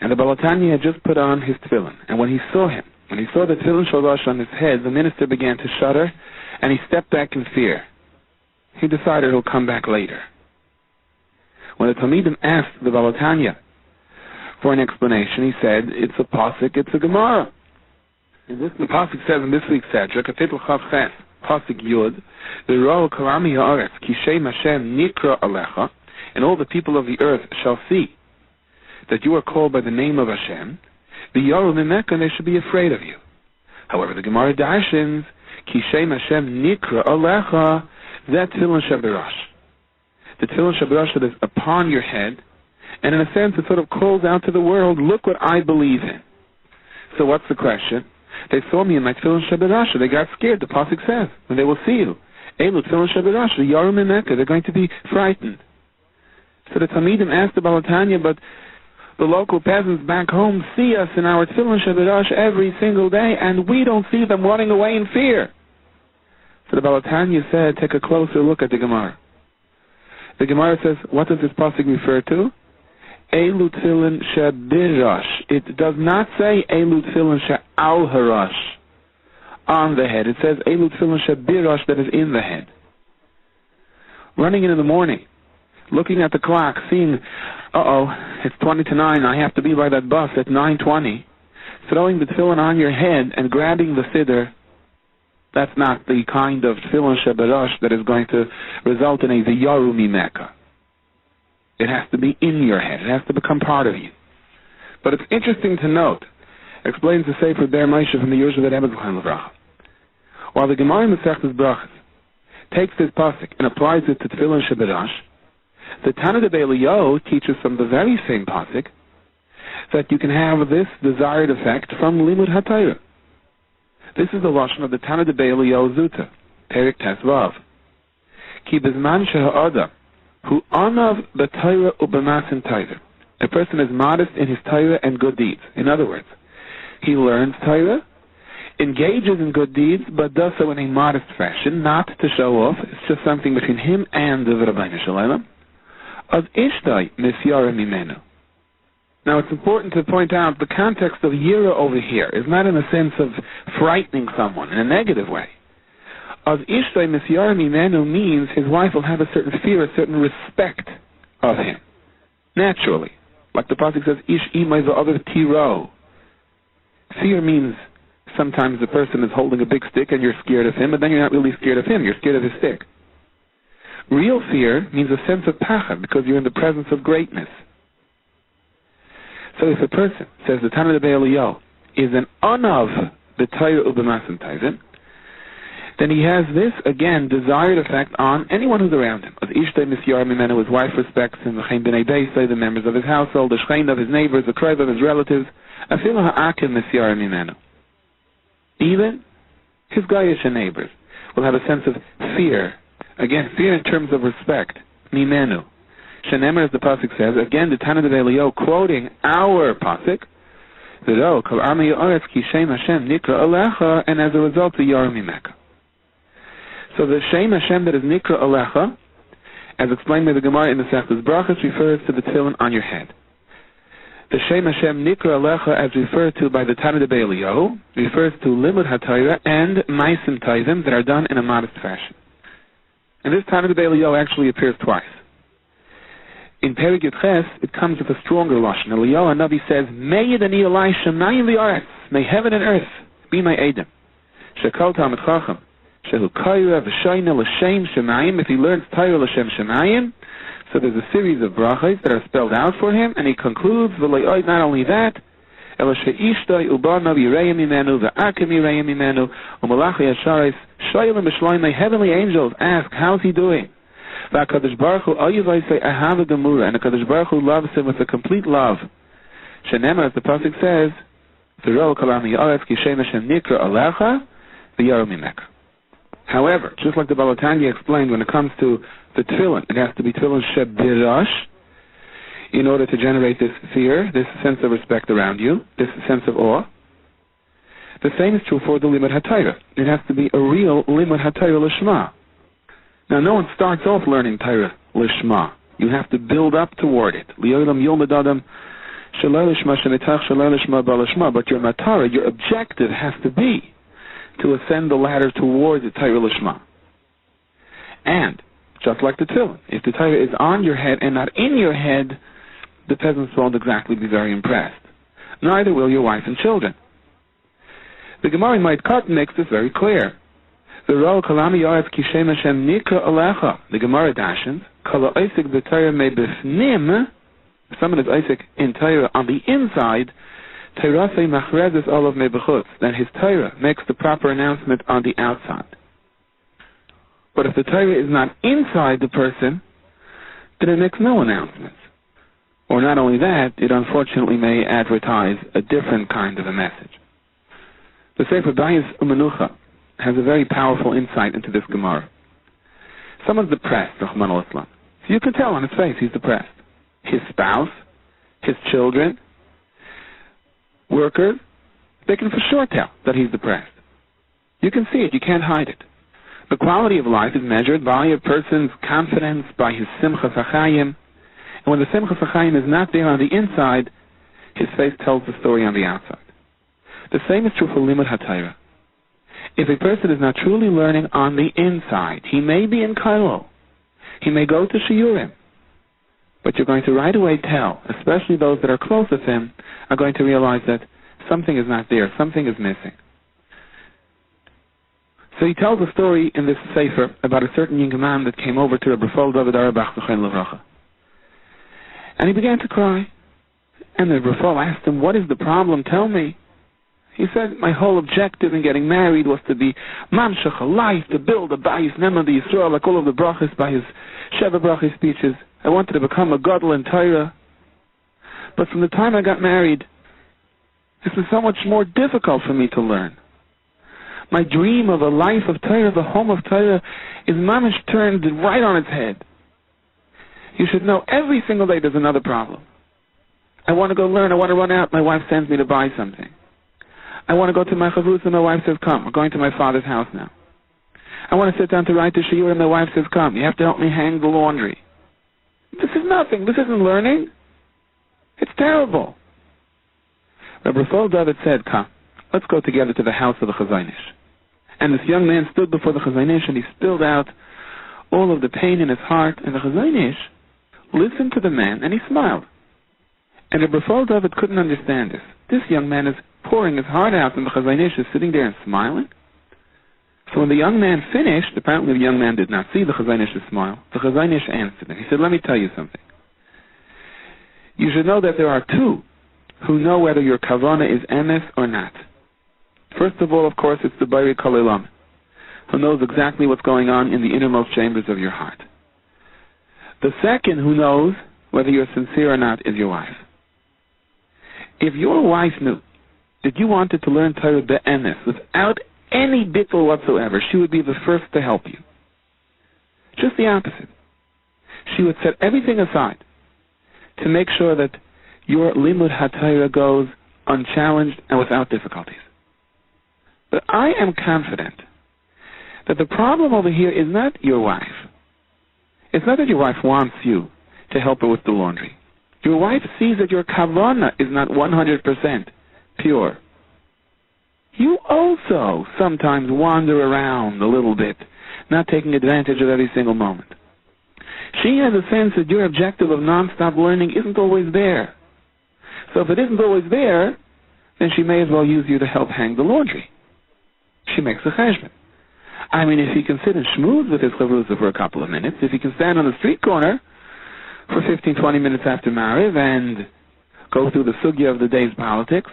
And the Balatanya had just put on his tefillin. And when he saw him, when he saw the tefillin shalosh on his head, the minister began to shudder, and he stepped back in fear. He decided he'll come back later. When the Talmidim asked the Balatanya for an explanation, he said, it's a pasuk, it's a Gemara. And this the pasuk says in this week's Sedra, Kapitel Chav Ches, pasuk Yud, V'ro Karami Haaretz, Ki Shem Hashem Nikra Alecha, and all the people of the earth shall see that you are called by the name of Hashem, V'yaru Mimeka, and they should be afraid of you. However, the Gemara darshins, Ki Shem Hashem Nikra Alecha, that Tefillin Shabirash. The Tefillin Shabirash that is upon your head, and in a sense it sort of calls out to the world, look what I believe in. So what's the question? They saw me in my Tefillin Shabirash, they got scared, the pasuk says, and they will see you. Elu Tefillin Shabirash, V'yaru Mimeka, they're going to be frightened. So the Talmidim asked the Balatanya, but the local peasants back home see us in our Tefillin Shabirash every single day, and we don't see them running away in fear. So the Balatanya said, take a closer look at the Gemara. The Gemara says, what does this pasuk refer to? Elu Tefillin Shabirash. It does not say Elu Tefillin Sha'al Harash, on the head. It says Elu Tefillin Shabirash, that is in the head. Running in the morning, looking at the clock, seeing, it's 20 to 9, I have to be by that bus at 9:20, throwing the tefillin on your head and grabbing the siddur, that's not the kind of tefillin shabarash that is going to result in a v'yaru mimeka. It has to be in your head. It has to become part of you. But it's interesting to note, explains the Sefer Ber Moshe from the Yerusha Rebbe Zechayin Levracha. While the Gemara in Masechtas Brachos takes this pasuk and applies it to tefillin shabarash, the Tana de Be'eliyahu teaches from the very same pasuk that you can have this desired effect from Limud HaTorah. This is the lashon of the Tana de Be'eliyahu Zuta, Perik Tesvav. Ki bezman she'ha'adam hu anav b'Torah u'b'masin Torah. A person is modest in his Torah and good deeds. In other words, he learns Torah, engages in good deeds, but does so in a modest fashion, not to show off. It's just something between him and the Rabbeinu Shalom. As ishtay misyara mimenu. Now it's important to point out the context of yira over here is not in the sense of frightening someone in a negative way. As ishtay misyara mimenu means his wife will have a certain fear, a certain respect of him. Naturally. Like the pasuk says, ish imay v'other tiro. Fear means Sometimes the person is holding a big stick and you're scared of him, but then you're not really scared of him, you're scared of his stick. Real fear means a sense of pachad, because you're in the presence of greatness. So if a person says the Tana de Be'eliyah is an anav b'tayr u'b'masim tayvin, then he has this, again, desired effect on anyone who's around him. As ishtay misyar mimenu, his wife respects him, v'chein b'nei beisay, the members of his household, the shchein of his neighbors, the kriv of his relatives, afilu ha'akim misyar mimenu. Even his Gayish neighbors will have a sense of fear. Again, fear in terms of respect. Mimenu. Shenemer, as the pasuk says, again, the Tana de Be'eliyah, quoting our pasuk, V'ro kol ami yo'aretz ki shem Hashem nikra alecha, and as a result, the Yarim Mimeka. So the Shem Hashem that is nikra alecha, as explained by the Gemara in the Sechtas Brachos, refers to the tefillin on your head. The Shem Hashem nikra alecha, as referred to by the Tana de Be'eliyah, refers to limud haTorah and ma'asim tovim that are done in a modest fashion. And this Tana de Be'eliyah actually appears twice. In Perek Yud Ches, it comes with a stronger lashon. Eliyahu Hanavi says, "May Yidani Elai Shemayim v'Aretz, may heaven and earth be my edim. Shekol Talmid Chacham, shehu Kayra v'Shayna l'Shem Shemayim." If he learns Torah l'Shem Shemayim, so there's a series of brachos that are spelled out for him, and he concludes, "V'Le'oid," not only that, Ela she'ishtoi ubanav yireyim imenu v'akim yireyim imenu u'malachei hasharis shoyim b'shloim. My heavenly angels ask, "How's he doing?" VaKadosh Baruch Hu Oyivai say, "Ahava Gemura," and the Kadosh Baruch Hu loves him with a complete love. Shenemar, as the pasuk says, "V'ro kol ami yo'aretz ki shem Hashem nikra alecha v'yarom mimeka." However, just like the Balatanya explained, when it comes to the tefillin, it has to be tefillin shebirash in order to generate this fear, this sense of respect around you, this sense of awe. The same is true for the limud haTorah. It has to be a real limud haTorah l'shma. Now, no one starts off learning Torah lishma. You have to build up toward it. Li'olam yilmad adam shalai lishma shemitach shalai lishma b'lishma. But your matara, your objective, has to be to ascend the ladder towards the Torah lishma. And just like the tefillin, if the Torah is on your head and not in your head, the peasants won't exactly be very impressed. Neither will your wife and children. The Gemara in Ma'at Katan makes this very clear. The Gemara dashens, if someone is Isaac in Torah on the inside, then his Torah makes the proper announcement on the outside. But if the Torah is not inside the person, then it makes no announcements. Or not only that, it unfortunately may advertise a different kind of a message. The Sefer Bayis Umenucha has a very powerful insight into this Gemara. Someone's depressed, Rahman al-Islam. So you can tell on his face he's depressed. His spouse, his children, workers, they can for sure tell that he's depressed. You can see it, you can't hide it. The quality of life is measured by a person's confidence, by his simchas hachayim. And when the simchas hachayim is not there on the inside, his face tells the story on the outside. The same is true for limud haTorah. If a person is not truly learning on the inside, he may be in Kailo, he may go to Shiurim, but you're going to right away tell, especially those that are close with him, are going to realize that something is not there, something is missing. So he tells a story in this Sefer about a certain young man that came over to Rabbi Rafal David Auerbach, and he began to cry. And the Rabbi Rafal asked him, "What is the problem? Tell me." He said, "My whole objective in getting married was to be mamshach a life, to build a bayis nema the Yisrael, like all of the brachas by his Sheva brachas speeches. I wanted to become a gadol in Torah. But from the time I got married, this was so much more difficult for me to learn. My dream of a life of Torah, of a home of Torah, is mamish turned right on its head. You should know every single day there's another problem. I want to go learn, I want to run out, my wife sends me to buy something. I want to go to my chavrusa, and my wife says, come, we're going to my father's house now. I want to sit down to write the shiur, and my wife says, come, you have to help me hang the laundry. This is nothing, this isn't learning. It's terrible." Rabbi Rafal David said, "Come, let's go together to the house of the Chazon Ish." And this young man stood before the Chazon Ish, and he spilled out all of the pain in his heart, and the Chazon Ish listened to the man, and he smiled. And Rabbi Rafal David couldn't understand this. This young man is pouring his heart out, and the Chazon Ish is sitting there and smiling. So when the young man finished, apparently the young man did not see the Chazon Ish's smile. The Chazon Ish answered him. He said, let me tell you something. You should know that there are two who know whether your kavana is emes or not. First of all, of course, it's the Bari Kol Olam, who knows exactly what's going on in the innermost chambers of your heart. The second who knows whether you're sincere or not is your wife. If your wife knew that you wanted to learn Torah be'emes without any bittul whatsoever, she would be the first to help you. Just the opposite. She would set everything aside to make sure that your limud haTorah goes unchallenged and without difficulties. But I am confident that the problem over here is not your wife. It's not that your wife wants you to help her with the laundry. Your wife sees that your kavanah is not 100% pure. You also sometimes wander around a little bit, not taking advantage of every single moment. She has a sense that your objective of non-stop learning isn't always there. So if it isn't always there, then she may as well use you to help hang the laundry. She makes a cheshbon. I mean, if he can sit and schmooze with his chavrusa for a couple of minutes, if he can stand on the street corner for 15, 20 minutes after Mariv and go through the sugya of the day's politics,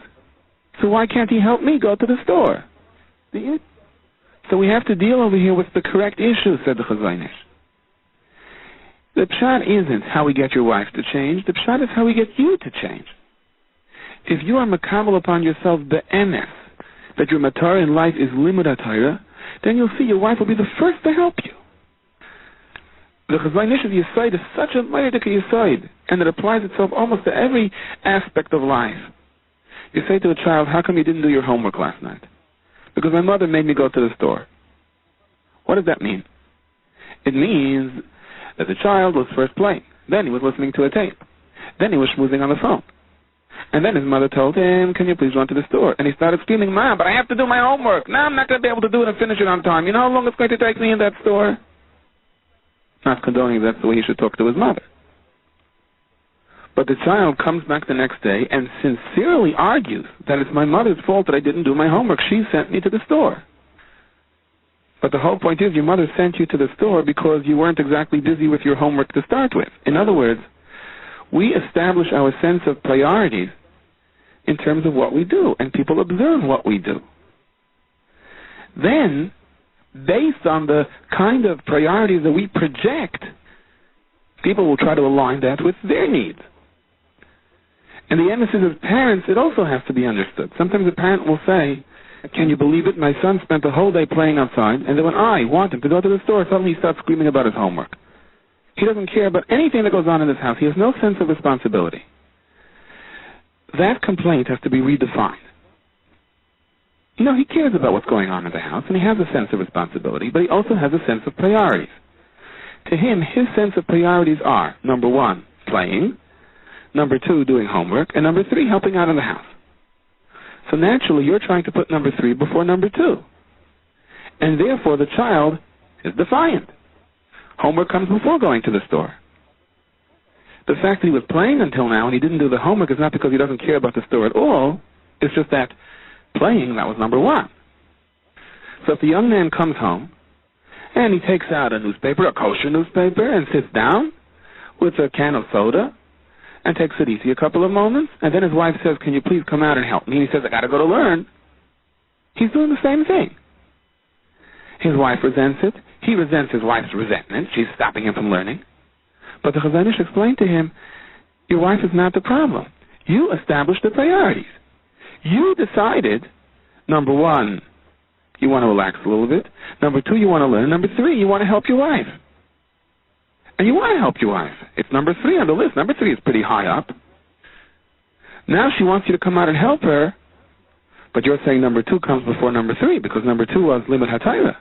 so why can't he help me go to the store? So we have to deal over here with the correct issue, said the Chazon Ish. The pshat isn't how we get your wife to change. The pshat is how we get you to change. If you are makabel upon yourself be'emes, that your matar in life is limud haTorah, then you'll see your wife will be the first to help you. The Chazon Ish's Yesod is such a ma'adik Yesod, and it applies itself almost to every aspect of life. You say to a child, how come you didn't do your homework last night? Because my mother made me go to the store. What does that mean? It means that the child was first playing. Then he was listening to a tape. Then he was schmoozing on the phone. And then his mother told him, can you please run to the store? And he started screaming, Mom, but I have to do my homework. Now I'm not going to be able to do it and finish it on time. You know how long it's going to take me in that store? Not condoning that's the way he should talk to his mother. But the child comes back the next day and sincerely argues that it's my mother's fault that I didn't do my homework. She sent me to the store. But the whole point is your mother sent you to the store because you weren't exactly busy with your homework to start with. In other words, we establish our sense of priorities in terms of what we do, and people observe what we do. Then, based on the kind of priorities that we project, people will try to align that with their needs. And the emphasis of parents, it also has to be understood. Sometimes a parent will say, can you believe it? My son spent the whole day playing outside, and then when I want him to go to the store, suddenly he starts screaming about his homework. He doesn't care about anything that goes on in this house. He has no sense of responsibility. That complaint has to be redefined. You know, he cares about what's going on in the house, and he has a sense of responsibility, but he also has a sense of priorities. To him, his sense of priorities are, number one, playing, number two, doing homework, and number three, helping out in the house. So naturally, you're trying to put number three before number two. And therefore, the child is defiant. Homework comes before going to the store. The fact that he was playing until now and he didn't do the homework is not because he doesn't care about the store at all. It's just that playing, that was number one. So if the young man comes home and he takes out a newspaper, a kosher newspaper, and sits down with a can of soda and takes it easy a couple of moments, and then his wife says, can you please come out and help me? And he says, I got to go to learn. He's doing the same thing. His wife resents it. He resents his wife's resentment. She's stopping him from learning. But the Chazon Ish explained to him, your wife is not the problem. You established the priorities. You decided, number one, you want to relax a little bit. Number two, you want to learn. Number three, you want to help your wife. And you want to help your wife. It's number three on the list. Number three is pretty high up. Now she wants you to come out and help her, but you're saying number two comes before number three because number two was limud haTorah.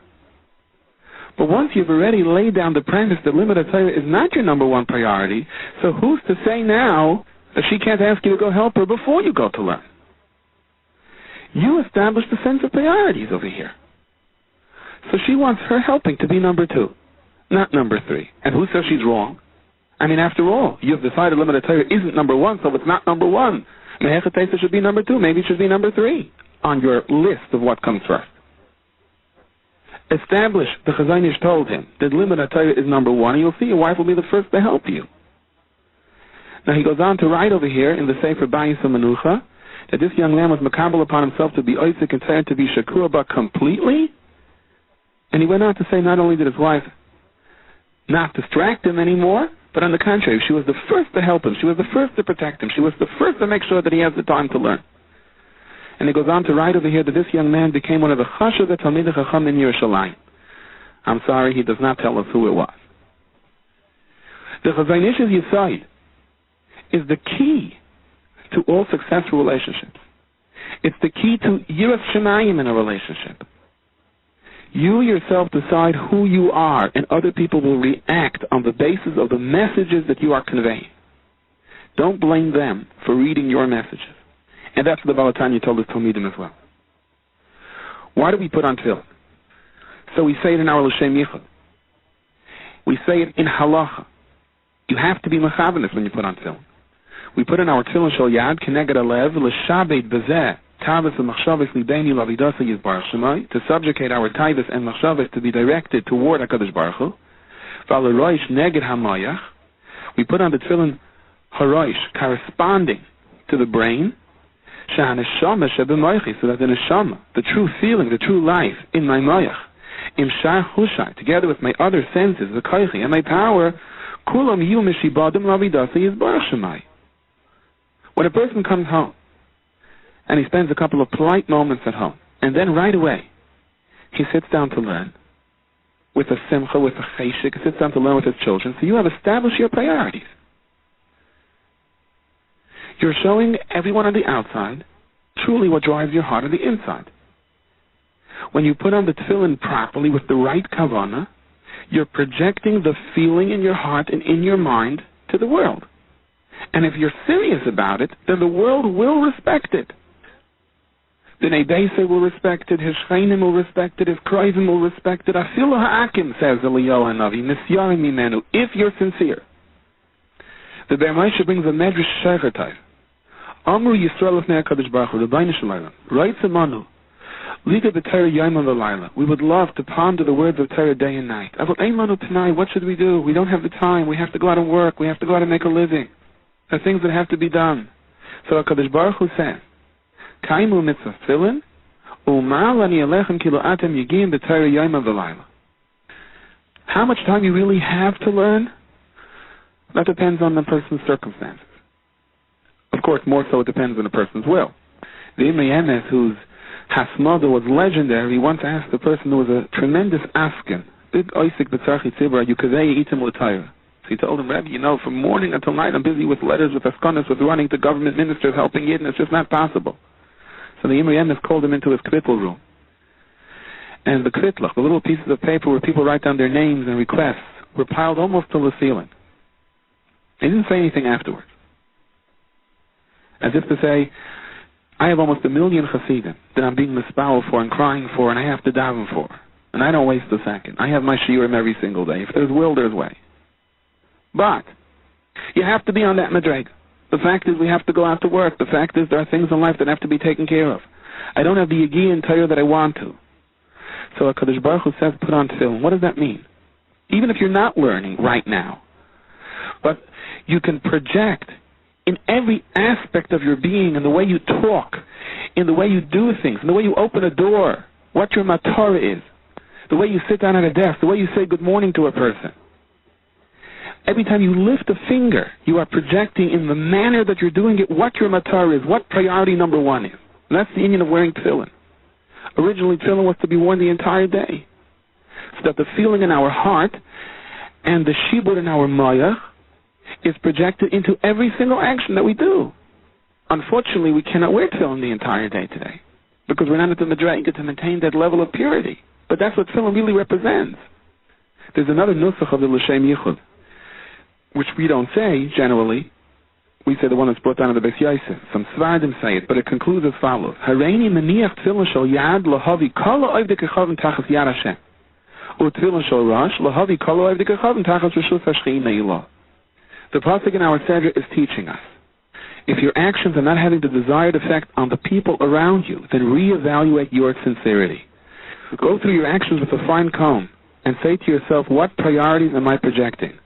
But once you've already laid down the premise that limud haTorah is not your number one priority, so who's to say now that she can't ask you to go help her before you go to learn? You established a sense of priorities over here. So she wants her helping to be number two, not number three. And who says she's wrong? I mean, after all, you've decided limud haTorah isn't number one, so it's not number one. Mehechatesa should be number 2. Maybe it should be number 3 on your list of what comes first. Establish, the Chazon Ish told him, that limud HaTorah is number 1, and you'll see your wife will be the first to help you. Now he goes on to write over here in the Sefer Bayis HaMenucha that this young man was makabel upon himself to be oisik and to be shakur ba completely. And he went on to say not only did his wife not distract him anymore, but on the contrary, she was the first to help him. She was the first to protect him. She was the first to make sure that he has the time to learn. And he goes on to write over here that this young man became one of the chashuv Talmidei Chacham in Yerushalayim. I'm sorry, he does not tell us who it was. The Chazon Ish's Yesod is the key to all successful relationships. It's the key to Yiras Shamayim in a relationship. You yourself decide who you are, and other people will react on the basis of the messages that you are conveying. Don't blame them for reading your messages. And that's what the Baal HaTanya told his Talmidim as well. Why do we put on tefillin? So we say it in our L'Shem Yichud. We say it in halacha. You have to be mechavenis when you put on tefillin. We put in our tefillin shel yad keneged alev l'shabed bezeh tavas v'machshavos libeni lavidasa yizbarach shemai, to subjugate our tavas and machshavos to be directed toward HaKadosh Baruch Hu. V'al haroish neged hamayach. We put on the tefillin haroish corresponding to the brain. So that the neshama, the true feeling, the true life in my mayach, im shar hushai, together with my other senses, the koichi and my power, kulam yu mishibadim lavidasa yizbarach shemai. When a person comes home and he spends a couple of polite moments at home, and then right away he sits down to learn with a simcha, with a cheshik, he sits down to learn with his children, so you have established your priorities. You're showing everyone on the outside truly what drives your heart on the inside. When you put on the tefillin properly with the right kavanah, you're projecting the feeling in your heart and in your mind to the world. And if you're serious about it, then the world will respect it. B'nai Beisei will respect it, his Shcheinim will respect it, his Kroivim will respect it. Afilu ha'akim, says Eliyahu Hanavi, nisyarim mimenu, if you're sincere. The Be'er Moshe brings a medrash shechertai. Amru Yisrael Lefnei HaKadosh Baruch Hu, Rabbeinu Shalom, Right Samanu, Liga B'Torah Yom V'Layla. We would love to ponder the words of Torah day and night. Avot Ein Lanu Pnai, what should we do? We don't have the time. We have to go out and work. We have to go out and make a living. There are things that have to be done. So HaKadosh Baruch Hu says, Kaimu mitzvah tefillin, u'mal ani alechem kilo atem yigim b'Torah Yom V'Layla. How much time you really have to learn? That depends on the person's circumstances. Of course, more so it depends on the person's will. The Imrei Emes, whose Hasmada was legendary, once asked a person who was a tremendous asken, big oisik b'tzarchi tzibra, yukavei itim l'tayra. So he told him, Rebbe, from morning until night I'm busy with letters, with askanas, with running to government ministers, helping Yidden. It's just not possible. So the Imrei Emes called him into his kvittel room. And the kvitlach, the little pieces of paper where people write down their names and requests, were piled almost to the ceiling. He didn't say anything afterwards. As if to say, I have almost 1 million chassidim that I'm being mispal for and crying for and I have to daven for. And I don't waste a second. I have my shiurim every single day. If there's will, there's way. But you have to be on that madrega. The fact is we have to go out to work. The fact is there are things in life that have to be taken care of. I don't have the yagi and Torah that I want to. So HaKadosh Baruch Hu says, put on tefillin. What does that mean? Even if you're not learning right now, but you can project in every aspect of your being, in the way you talk, in the way you do things, in the way you open a door, what your matara is, the way you sit down at a desk, the way you say good morning to a person. Every time you lift a finger, you are projecting in the manner that you're doing it what your matara is, what priority number 1 is. And that's the union of wearing tefillin. Originally, tefillin was to be worn the entire day, so that the feeling in our heart and the shibur in our mayach is projected into every single action that we do. Unfortunately, we cannot wear tefillin the entire day today because we're not at the madrega to maintain that level of purity. But that's what tefillin really represents. There's another nusach of the L'Shem Yichud, which we don't say generally. We say the one that's brought down in the Beis Yosef. Some Svardim say it, but it concludes as follows: Hareini meniach tefillin shel yad lahavi kol ha'ovdei kechavim tachas yad Hashem, u'tefillin shel rosh lahavi kol ha'ovdei kechavim tachas reshus hashchina ilah. The pasuk in our Seder is teaching us, If your actions are not having the desired effect on the people around you, then reevaluate your sincerity. Go through your actions with a fine comb and say to yourself, what priorities am I projecting?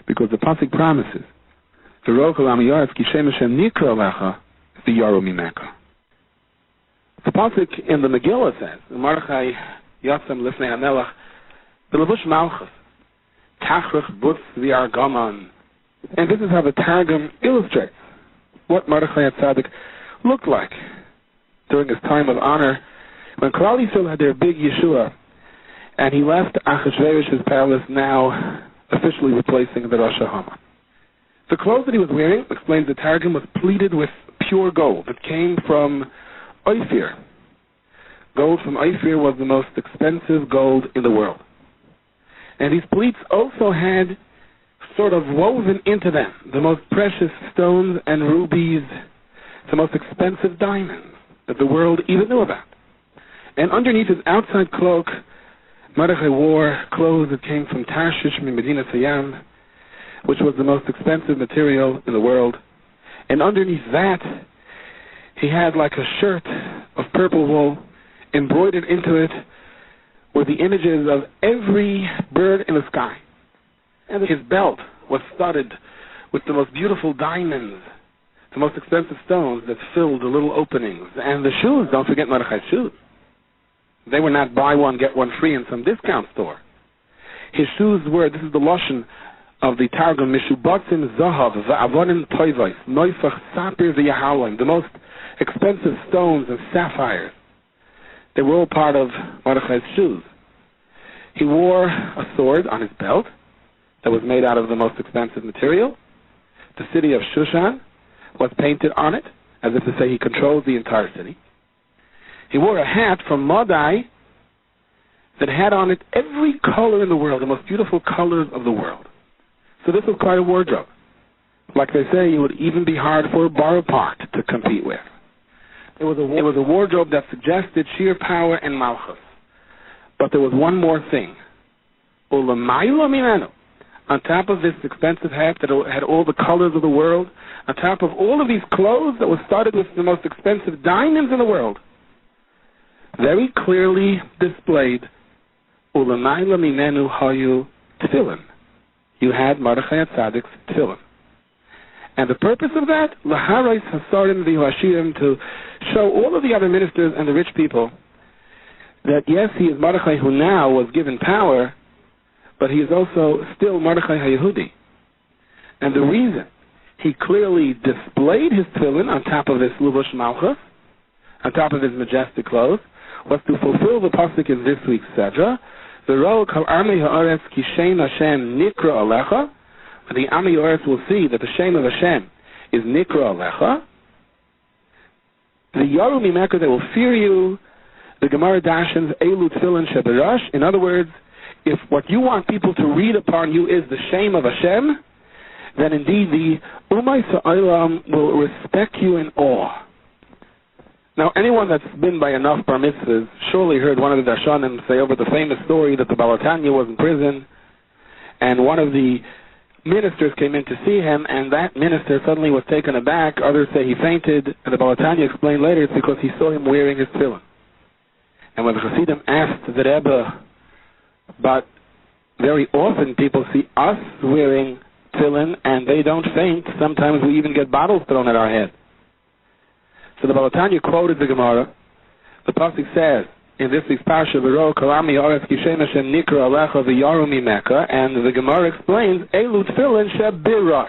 Because the pasuk promises, the pasuk in the Megillah says, Mordechai Yatzam Lifnei HaMelech, B'levush Malchus, Tachrich Butz V'Argaman. And this is how the Targum illustrates what Mordechai HaTzadik looked like during his time of honor when Klal Yisrael had their big Yeshua, and he left Achashverosh's palace, now officially replacing the Rosh Hashanah. The clothes that he was wearing, explains the Targum, was pleated with pure gold. It came from Ophir. Gold from Ophir was the most expensive gold in the world. And these pleats also had sort of woven into them the most precious stones and rubies, the most expensive diamonds that the world even knew about. And underneath his outside cloak, Mordechai wore clothes that came from Tarshish, Medina Sayyam, which was the most expensive material in the world. And underneath that, he had like a shirt of purple wool. Embroidered into it were the images of every bird in the sky. And his belt was studded with the most beautiful diamonds, the most expensive stones that filled the little openings. And the shoes, don't forget Mordechai's shoes. They were not buy one, get one free in some discount store. His shoes were, this is the Lashon of the Targum, Mishubatzim Zahav, Va'avonim Toivais, Neufach Sapir V'Yahalim, the most expensive stones and sapphires. They were all part of Mordechai's shoes. He wore a sword on his belt that was made out of the most expensive material. The city of Shushan was painted on it, as if to say he controls the entire city. He wore a hat from Madai that had on it every color in the world, the most beautiful colors of the world. So this was quite a wardrobe. Like they say, it would even be hard for a bar part to compete with. It was a wardrobe that suggested sheer power and malchus. But there was one more thing. On top of this expensive hat that had all the colors of the world, on top of all of these clothes that was studded with the most expensive diamonds in the world, very clearly displayed, Ulamayla Mimenu Hayu Tefillin. You had Mordechai HaTzadik's tefillin. And the purpose of that, Laharais Hasarim V'Hashirim, to show all of the other ministers and the rich people that yes, he is Mordechai who now was given power, but he is also still Mordechai HaYehudi. And the reason he clearly displayed his tefillin on top of this Luvush Malchus, on top of his majestic clothes, was to fulfill the pasuk in this week's Sedra, V'ro kol Amei Ha'aretz ki Shem Hashem Nikra Alecha. The Amei Ha'aretz will see that the Shem of Hashem is Nikra Alecha. The Yaru Mimeka, they will fear you. The Gemara dashens Elu Tefillin Sheberash. In other words, if what you want people to read upon you is the Shem of Hashem, then indeed the Umay Sa'olam will respect you in awe. Now, anyone that's been by enough bar mitzvahs surely heard one of the Darshanim say over the famous story that the Baal Tanya was in prison, and one of the ministers came in to see him, and that minister suddenly was taken aback. Others say he fainted, and the Baal Tanya explained later it's because he saw him wearing his tefillin. And when the Chassidim asked the Rebbe, but very often people see us wearing tefillin and they don't faint, sometimes we even get bottles thrown at our head. So the Baal Tanya quoted the Gemara. The pasuk says in this week's parsha, "V'ro kalami oretz kishem Hashem nikra alecha v'yaru mimeka," and the Gemara explains, "Elu tefillin shebirash."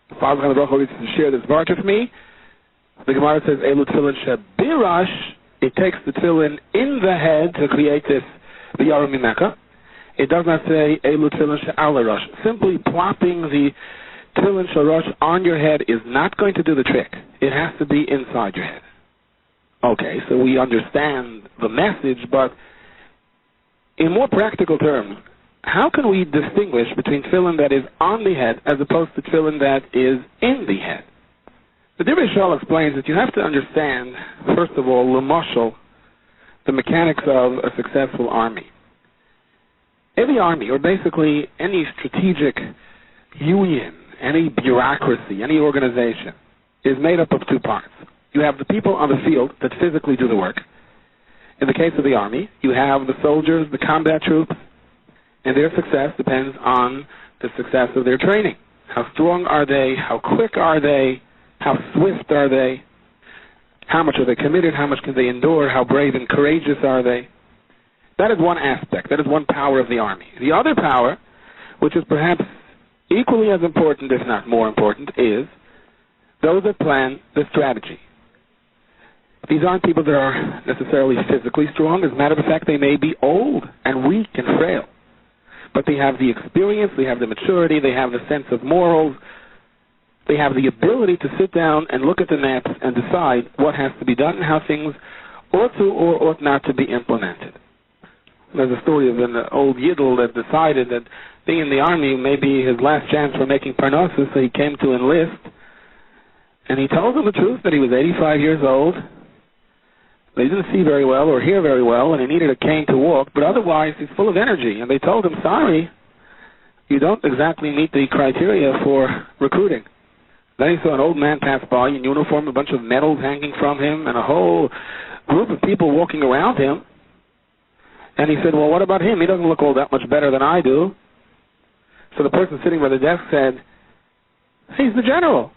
The Father of the Baruch Hu to share this part with me. The Gemara says, "Elu tefillin shebirash." It takes the tefillin in the head to create this v'yaru mimeka. It does not say Elu tefillin she'alarosh. Simply plopping the tefillin sharash on your head is not going to do the trick. It has to be inside your head. Okay, so we understand the message, but in more practical terms, how can we distinguish between tefillin that is on the head as opposed to tefillin that is in the head? The Divrei Shal explains that you have to understand, first of all, l'mashal, the mechanics of a successful army. Every army, or basically any strategic union, any bureaucracy, any organization, is made up of two parts. You have the people on the field that physically do the work. In the case of the army, you have the soldiers, the combat troops, and their success depends on the success of their training. How strong are they? How quick are they? How swift are they? How much are they committed? How much can they endure? How brave and courageous are they? That is one aspect. That is one power of the army. The other power, which is perhaps equally as important, if not more important, is those that plan the strategy. These aren't people that are necessarily physically strong. As a matter of fact, they may be old and weak and frail. But they have the experience, they have the maturity, they have the sense of morals, they have the ability to sit down and look at the maps and decide what has to be done and how things ought to or ought not to be implemented. There's a story of an old Yidel that decided that being in the army may be his last chance for making parnassus, so he came to enlist. And he told them the truth that he was 85 years old. They didn't see very well or hear very well, and he needed a cane to walk, but otherwise he's full of energy. And they told him, sorry, you don't exactly meet the criteria for recruiting. Then he saw an old man pass by in uniform, a bunch of medals hanging from him, and a whole group of people walking around him. And he said, well, what about him? He doesn't look all that much better than I do. So the person sitting by the desk said, he's the general.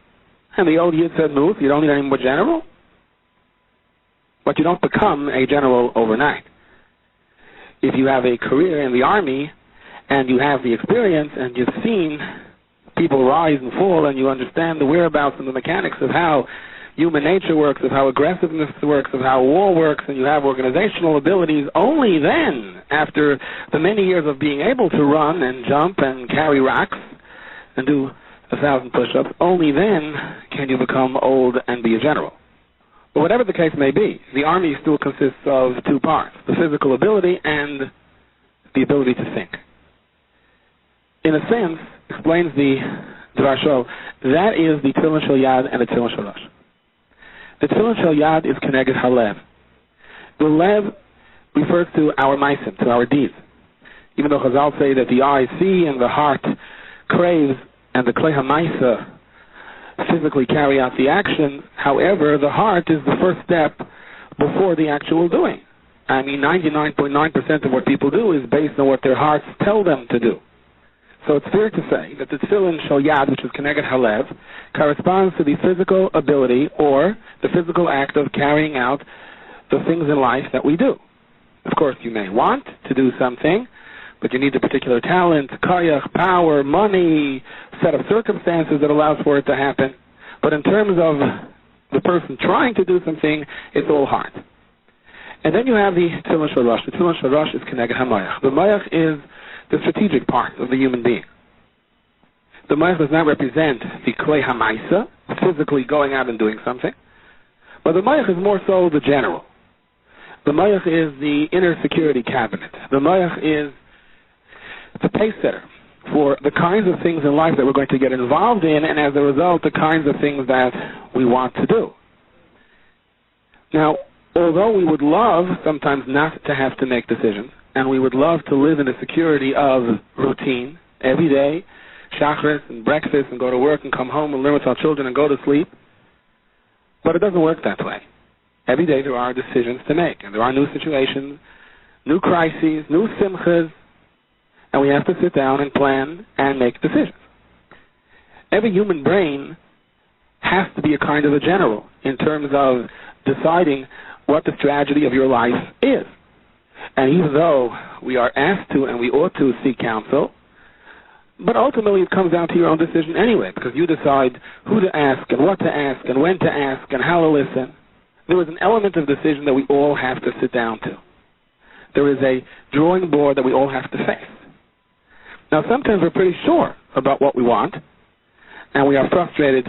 And the old Yid said, Muth, you don't need any more general? But you don't become a general overnight. If you have a career in the army and you have the experience and you've seen people rise and fall and you understand the whereabouts and the mechanics of how human nature works, of how aggressiveness works, of how war works, and you have organizational abilities, only then, after the many years of being able to run and jump and carry rocks and do 1,000 push-ups, only then can you become old and be a general. But whatever the case may be, the army still consists of two parts, the physical ability and the ability to think. In a sense, explains the Dvar Shol, that is the Tefillin Shel Yad and the Tefillin Shel Rosh. The Tefillin Shel Yad is Keneged HaLev. The Lev refers to our maisim, to our deeds. Even though Chazal say that the eyes see and the heart craves and the Klei HaMaisa physically carry out the action, however, the heart is the first step before the actual doing. I mean, 99.9% of what people do is based on what their hearts tell them to do. So it's fair to say that the Tefillin Shel Yad, which is Keneged HaLev, corresponds to the physical ability or the physical act of carrying out the things in life that we do. Of course, you may want to do something, but you need a particular talent, koyach, power, money, set of circumstances that allows for it to happen. But in terms of the person trying to do something, it's all heart. And then you have the Tefillin Shel Rosh. The Tefillin Shel Rosh is Keneged HaMoyach. The Moyach is the strategic part of the human being. The Moyach does not represent the Klei HaMaisa, physically going out and doing something, but the Moyach is more so the general. The Moyach is the inner security cabinet. The Moyach is the pace setter for the kinds of things in life that we're going to get involved in, and as a result, the kinds of things that we want to do. Now, although we would love sometimes not to have to make decisions, and we would love to live in the security of routine every day, shachris and breakfast and go to work and come home and learn with our children and go to sleep, but it doesn't work that way. Every day there are decisions to make, and there are new situations, new crises, new simchas, and we have to sit down and plan and make decisions. Every human brain has to be a kind of a general in terms of deciding what the strategy of your life is. And even though we are asked to and we ought to seek counsel, but ultimately it comes down to your own decision anyway, because you decide who to ask and what to ask and when to ask and how to listen. There is an element of decision that we all have to sit down to. There is a drawing board that we all have to face. Now, sometimes we're pretty sure about what we want, and we are frustrated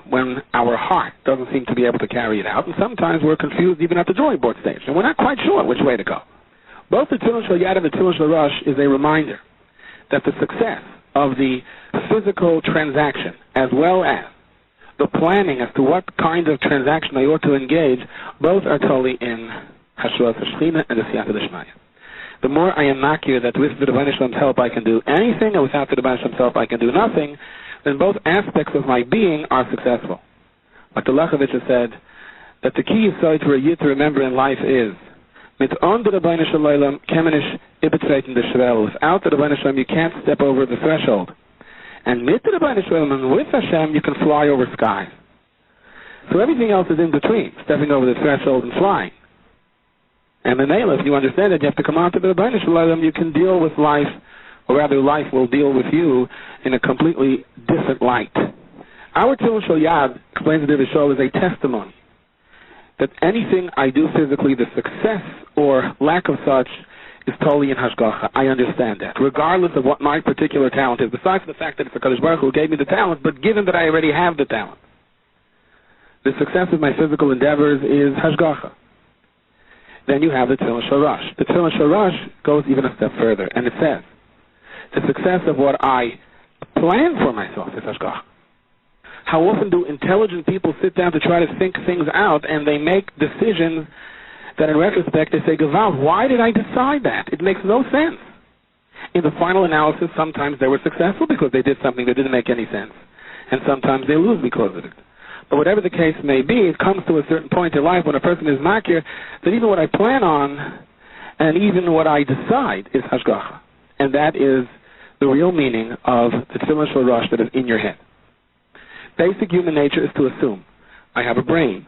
when our heart doesn't seem to be able to carry it out, and sometimes we're confused even at the drawing board stage, and we're not quite sure which way to go. Both the Tefillin Shel Yad and the Tefillin Shel Rosh is a reminder that the success of the physical transaction, as well as the planning as to what kind of transaction I ought to engage, both are totally in Hashras HaShechina and the Siyata D'Shmaya. The more I am makir that with the Rebbeinu Shalom's help I can do anything, and without the Rebbeinu Shalom's help I can do nothing, then both aspects of my being are successful. Like the Lechowitz said, that the key side for a yid to remember in life is mit on the Rebbeinu Shalom kemenish ibetreiten the shvel. Without the Rebbeinu Shalom, you can't step over the threshold. And mit the Rebbeinu Shalom, and with Hashem, you can fly over skies. So everything else is in between, stepping over the threshold and flying. And then, if you understand that you have to come out to the Rebbeinu Shalom, you can deal with life, or rather life will deal with you in a completely different light. Our Tefillin Shel Yad, explains the Rishol, is a testimony that anything I do physically, the success or lack of such, is totally in Hashgacha. I understand that, regardless of what my particular talent is, besides the fact that it's the Kadosh Baruch Hu who gave me the talent, but given that I already have the talent. The success of my physical endeavors is Hashgacha. Then you have the Tefillin Shel Rosh. The Tefillin Shel Rosh goes even a step further, and it says, the success of what I plan for myself is Hashgacha. How often do intelligent people sit down to try to think things out, and they make decisions that in retrospect they say, Gewalt, why did I decide that? It makes no sense. In the final analysis, sometimes they were successful because they did something that didn't make any sense, and sometimes they lose because of it. But whatever the case may be, it comes to a certain point in life when a person is makir that even what I plan on and even what I decide is Hashgacha. And that is the real meaning of the Tefillin Shel Rosh that is in your head. Basic human nature is to assume, I have a brain.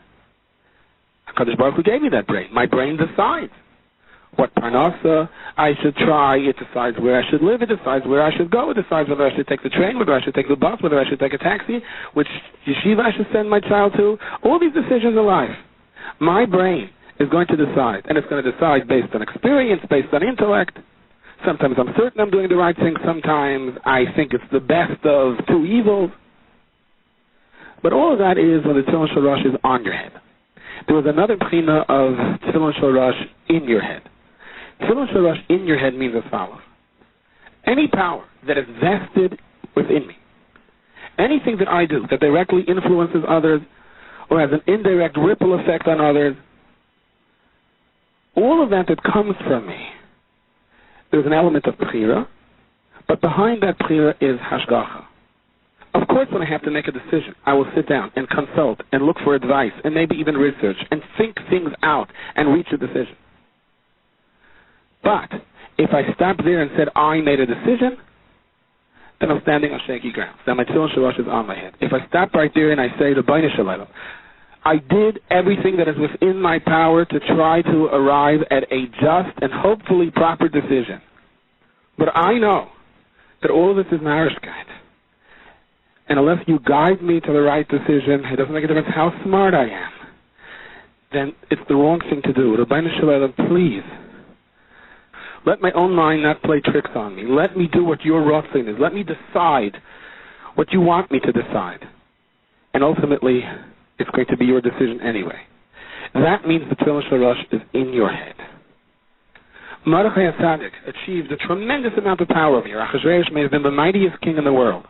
HaKadosh Baruch Hu gave me that brain. My brain decides what parnasa I should try. It decides where I should live. It decides where I should go. It decides whether I should take the train, whether I should take the bus, whether I should take a taxi, which yeshiva I should send my child to. All these decisions in life. My brain is going to decide, and it's going to decide based on experience, based on intellect. Sometimes I'm certain I'm doing the right thing. Sometimes I think it's the best of two evils. But all of that is when the Tefillin Shel Rosh is on your head. There was another pchina of Tefillin Shel Rosh in your head. Tefillin Shel Rosh in your head means as follows. Any power that is vested within me, anything that I do that directly influences others or has an indirect ripple effect on others, all of that comes from me, there's an element of bechira, but behind that bechira is hashgacha. Of course, when I have to make a decision, I will sit down and consult and look for advice and maybe even research and think things out and reach a decision. But if I stop there and said, I made a decision, then I'm standing on shaky ground. Then my Tefillin Shel Rosh is on my head. If I stop right there and I say, Rebbeinu Shalom, I did everything that is within my power to try to arrive at a just and hopefully proper decision. But I know that all of this is Narishkeit. And unless you guide me to the right decision, it doesn't make a difference how smart I am, then it's the wrong thing to do. Rebbeinu Shalom, please, let my own mind not play tricks on me. Let me do what your rotzin is. Let me decide what you want me to decide. And ultimately, it's going to be your decision anyway. That means the Tefillin Shel Rosh is in your head. Mordechai HaTzadik achieved a tremendous amount of power over here. Achashverosh may have been the mightiest king in the world.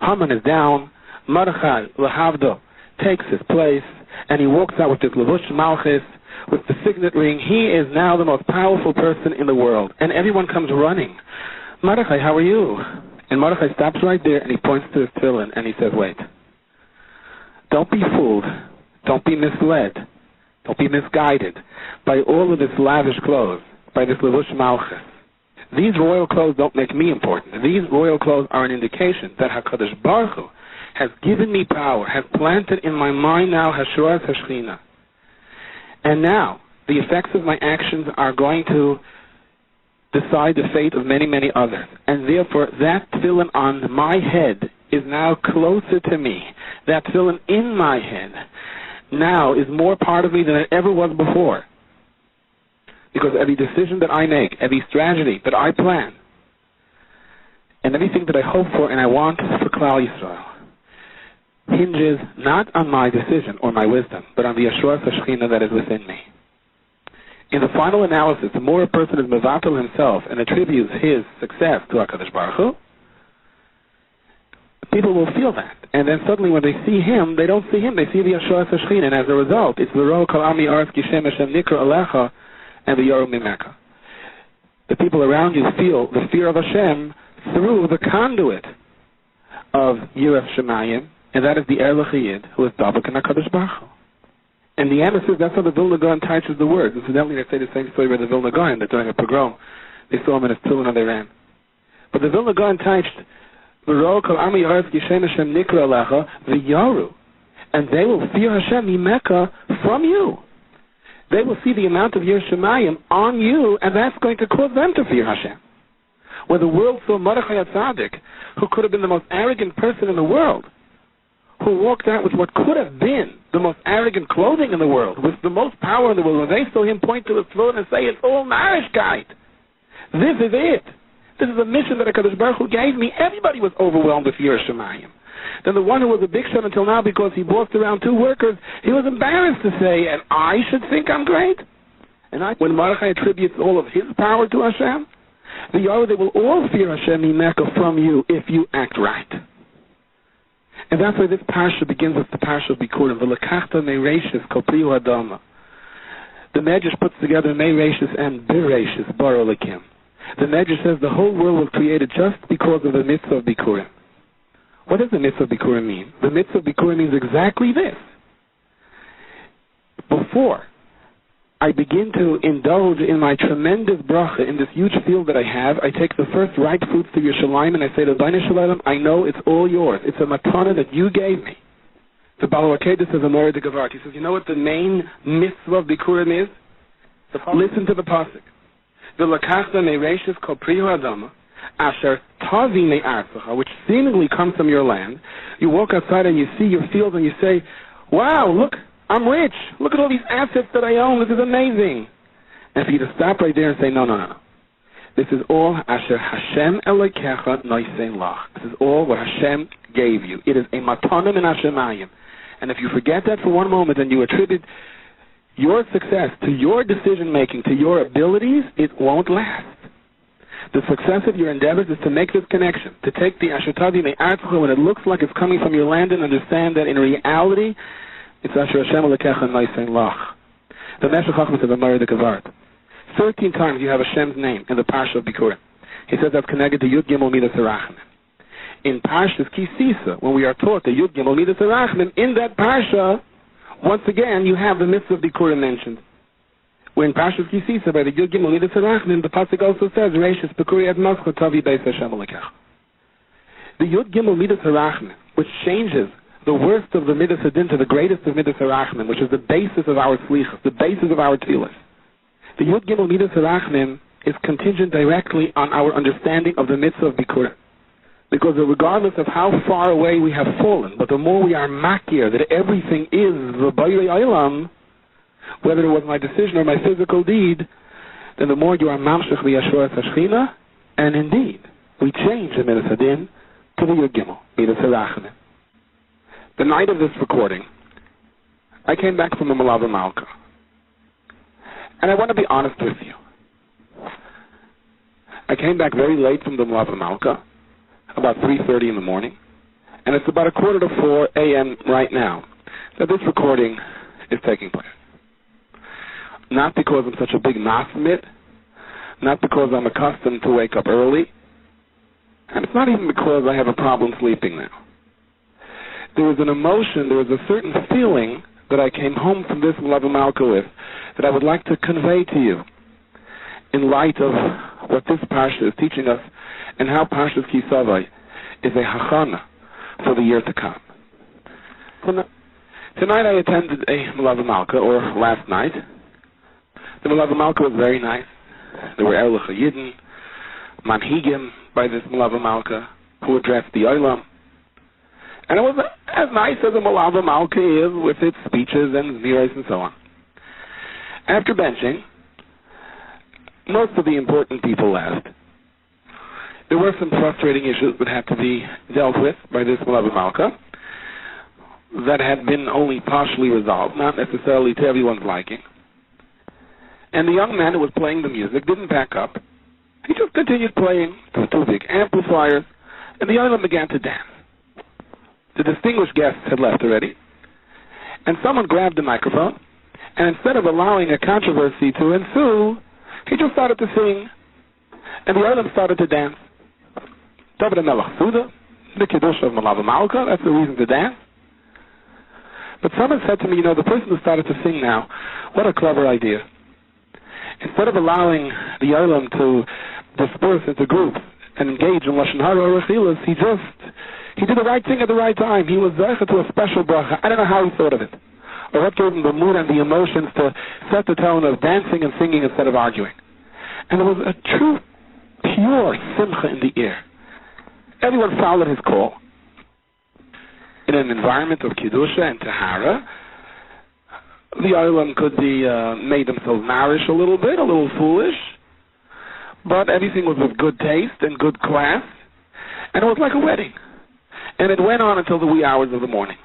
Haman is down. Mordechai, Lahavdo, takes his place, and he walks out with his levush malchus, with the signet ring. He is now the most powerful person in the world. And everyone comes running. Mordechai, how are you? And Mordechai stops right there, and he points to his tefillin, and he says, wait. Don't be fooled. Don't be misled. Don't be misguided by all of this lavish clothes, by this levush malchus. These royal clothes don't make me important. These royal clothes are an indication that HaKadosh Baruch Hu has given me power, has planted in my mind now Hashras Hashchina. And now, the effects of my actions are going to decide the fate of many, many others. And therefore, that tefillin on my head is now closer to me. That tefillin in my head now is more part of me than it ever was before. Because every decision that I make, every strategy that I plan, and everything that I hope for and I want for Klal Yisrael hinges not on my decision or my wisdom, but on the Hashras Hashchina that is within me. In the final analysis, the more a person is mevatel himself and attributes his success to HaKadosh Baruch Hu, people will feel that. And then suddenly when they see him, they don't see him, they see the Hashras Hashchina. And as a result, it's L'ro kol ami aretz kishem Hashem nikra alecha and the Yoru Mimeka. The people around you feel the fear of Hashem through the conduit of Yiraf Shemayim And that is the Erlich Yid, who is Dabak and HaKadosh Baruch Hu. And the answer is that's how the Vilna Gaon teaches the words. Incidentally, they say the same story about the Vilna Gaon, that during a pogrom, they saw him in his tefillin and they ran. But the Vilna Gaon taught, V'ro kol ami yaretz Yishem Hashem nikra alecha v'yaru. And they will fear Hashem Mimeka from you. They will see the amount of Yir Shemayim on you, and that's going to cause them to fear Hashem. When the world saw Mordechai HaTzadik, who could have been the most arrogant person in the world, who walked out with what could have been the most arrogant clothing in the world, with the most power in the world, when they saw him point to his throne and say, it's all Narishkeit. This is it. This is a mission that HaKadosh Baruch Hu gave me. Everybody was overwhelmed with Yir Shemayim. Then the one who was a big shot until now because he bossed around two workers, he was embarrassed to say, and I should think I'm great? When Mordechai attributes all of his power to Hashem, they will all fear Hashem Mimeka from you if you act right. And that's why this parsha begins with the parsha of Bikurim. V'lekachta me'reishis kol priu hadama. The Medrash puts together me'reishis and bereishis bar olakim. The Medrash says the whole world was created just because of the mitzvah of Bikurim. What does the mitzvah of Bikurim mean? The mitzvah of Bikurim means exactly this. Before I begin to indulge in my tremendous bracha in this huge field that I have, I take the first ripe fruits to Yerushalayim and I say to Bnei Shalom, I know it's all yours. It's a matana that you gave me. The Baal HaKedah says a Moreh de Gavart. He says, you know what the main mitzvah of Bikurim is? Listen to the pasuk. V'lakachta me'reishis kol priu hadama asher tavi me'artzacha, which seemingly comes from your land. You walk outside and you see your fields and you say, wow, look, I'm rich. Look at all these assets that I own. This is amazing. And for you to stop right there and say, no. This is all asher Hashem Elokecha noisei lach. This is all what Hashem gave you. It is a matana min hashemayim. And if you forget that for one moment and you attribute your success to your decision-making, to your abilities, it won't last. The success of your endeavors is to make this connection, to take the asher tavi me'artzacha when it looks like it's coming from your land and understand that in reality, it's Asher Hashem Elokecha noisei lach. The Meshech Chochmah says, Amar de Kavart. 13 times you have Hashem's name in the Parsha of Bikurim. He says that's connected to Yud Gimel Midas Harachman. In Parshas Ki Sisa, when we are taught the Yud Gimel Midas Harachman, in that Parsha, once again, you have the mitzvah of Bikurim mentioned. When Parshas Ki Sisa, by the Yud Gimel Midas Harachman, the pasuk also says, Reishis Bikuri Ad Mascha Tavi Beis Hashem Elokecha. The Yud Gimel Midas Harachman, which changes the worst of the Midas Hadin to the greatest of Midas Harachman, which is the basis of our slichas, the basis of our tefillas. The Yud Gimel Midas Harachman is contingent directly on our understanding of the mitzvah of Bikurim. Because regardless of how far away we have fallen, but the more we are makir, that everything is the Bayrei Olam, whether it was my decision or my physical deed, then the more you are mamshech v'yashua Hashchina, and indeed, we change the Midas Hadin to the Yud Gimel Midas Harachman. The night of this recording, I came back from the Malava Malka. And I want to be honest with you. I came back very late from the Malava Malka, about 3:30 in the morning, and it's about 3:45 a.m. right now that this recording is taking place. Not because I'm such a big nasmit, not because I'm accustomed to wake up early, and it's not even because I have a problem sleeping now. There was an emotion, there was a certain feeling that I came home from this Malava Malka with that I would like to convey to you in light of what this Parsha is teaching us and how Parshas Ki Savo is a hachana for the year to come. Tonight I attended a Malava Malka, or last night. The Malava Malka was very nice. There were Erlich Yidden, Manhigim by this Malava Malka who addressed the Olam. And it was as nice as a Malava Malka is with its speeches and miras and so on. After benching, most of the important people left. There were some frustrating issues that had to be dealt with by this Malava Malka that had been only partially resolved, not necessarily to everyone's liking. And the young man who was playing the music didn't back up. He just continued playing to two big amplifiers, and the Olam began to dance. The distinguished guests had left already, and someone grabbed the microphone, and instead of allowing a controversy to ensue, he just started to sing, and the Olam started to dance. David Melech Suda, the Kiddush of Malava Malka, that's the reason to dance. But someone said to me, the person who started to sing now, what a clever idea. Instead of allowing the Olam to disperse into groups and engage in Lashon Hara or Rechilas, he did the right thing at the right time. He was zeicha to a special bracha. I don't know how he thought of it, or what gave him the mood and the emotions to set the tone of dancing and singing instead of arguing. And there was a true, pure simcha in the air. Everyone followed his call. In an environment of Kiddusha and Tahara, the Olam could be made themselves nourish a little bit, a little foolish, but everything was with good taste and good class, and it was like a wedding. And it went on until the wee hours of the morning.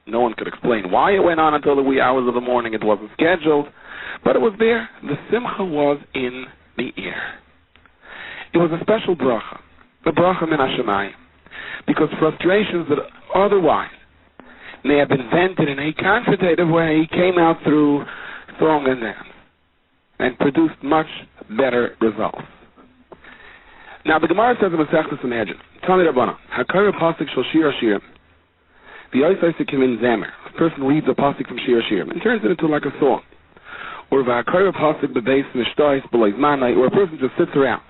No one could explain why it went on until the wee hours of the morning. It wasn't scheduled, but it was there. The simcha was in the air. It was a special bracha, the bracha min hashamayim, because frustrations that otherwise may have been vented in a consultative way came out through song and dance and produced much better results. Now the Gemara says in Masechtas Imagine, Tani Rabbana, Hakara pasuk shel shir hashirim, the Oisaisim in Zamer, a person reads a pasuk from shir hashirim and turns it into like a song, or Hakara pasuk bebeis mishtais belois manai, or a person just sits around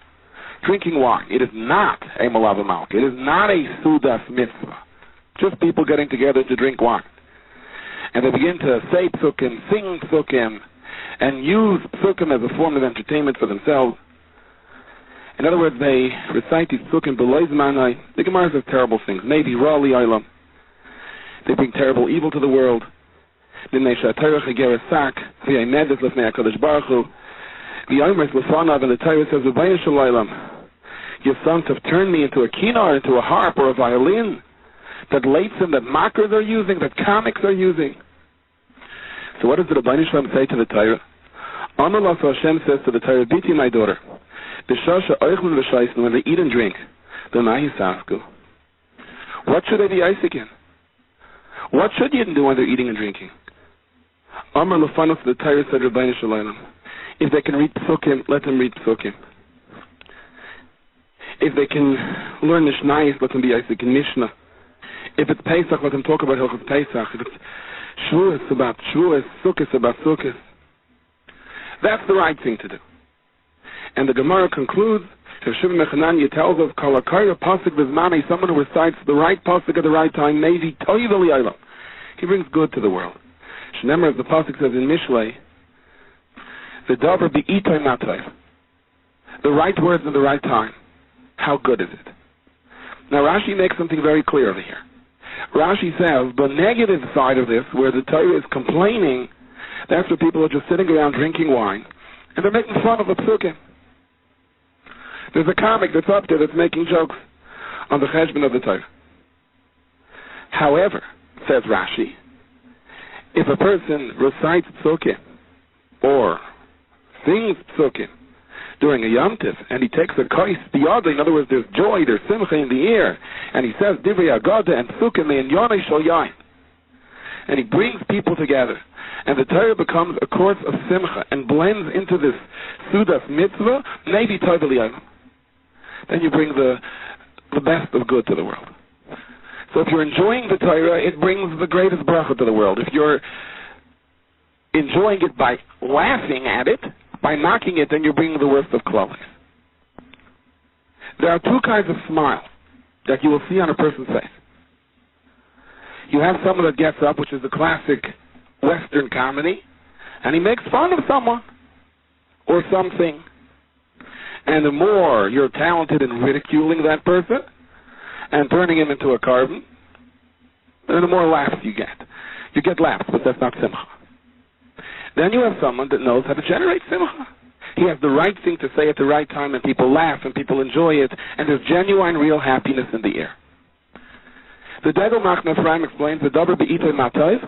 drinking wine. It is not a malava malka. It is not a sudas mitzvah. Just people getting together to drink wine. And they begin to say psukim, sing psukim, and use psukim as a form of entertainment for themselves. In other words, they recite these psukim below manai. The Gemara says terrible things. Maybe rali olam. They bring terrible evil to the world. The Yomer Lefanav and the Torah says, your sons have turned me into a kinar, into a harp or a violin, that leitzim, that mockers are using, that comics are using. So what does the Rabbeinu Shalom say to the Torah? Amallah Hashem says to the Torah, Biti, my daughter, when they eat and drink, what should they be Isaac in? What should you do when they're eating and drinking? Amar Lefanos, the Torah said, Rabbeinu Shalom, if they can read psukim, let them read psukim. If they can learn Mishnayos, let them be Isaac in Mishnah. If it's Pesach, let them talk about Hilchos Pesach. If it's Shavuos, about Shavuos, Sukkos, about Sukkos. That's the right thing to do. And the Gemara concludes, Shivim Mechananya tells us, Kalakaya Pasuk Bizmani, someone who recites the right Pasuk at the right time, maybe Toiv Eli. He brings good to the world. Shnemer, as the Pasuk says in Mishlei, the davar be'itay matayv, the right words at the right time. How good is it? Now Rashi makes something very clear over here. Rashi says the negative side of this, where the Torah is complaining, that's where people are just sitting around drinking wine, and they're making fun of the psukim. There's a comic that's up there that's making jokes on the cheshbon of the Torah. However, says Rashi, if a person recites psukim, or sings psukim during a Yom Tif, and he takes a kais biyada, in other words, there's joy, there's simcha in the air, and he says divrei agada and psukim and yonei shel yain, and he brings people together, and the Torah becomes a course of simcha and blends into this sudas mitzvah, maybe tov eliyayim, then you bring the best of good to the world. So if you're enjoying the Torah, it brings the greatest bracha to the world. If you're enjoying it by laughing at it, by mocking it, then you're bringing the worst of clothing. There are two kinds of smiles that you will see on a person's face. You have someone that gets up, which is the classic Western comedy, and he makes fun of someone or something. And the more you're talented in ridiculing that person and turning him into a carbon, then the more laughs you get. You get laughs, but that's not simcha. Then you have someone that knows how to generate simcha. He has the right thing to say at the right time, and people laugh, and people enjoy it, and there's genuine, real happiness in the air. The Degel Machna Ephraim explains that davar be'itay matayv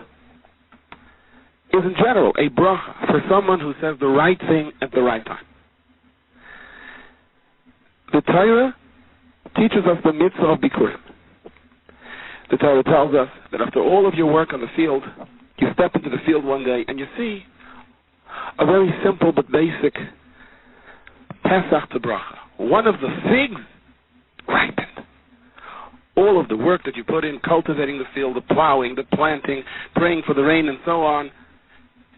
is in general a bracha for someone who says the right thing at the right time. The Torah teaches us the mitzvah of bikurim. The Torah tells us that after all of your work on the field, you step into the field one day and you see a very simple but basic Pesach to bracha. One of the figs ripened. all of the work that you put in, cultivating the field, the plowing, the planting, praying for the rain, and so on,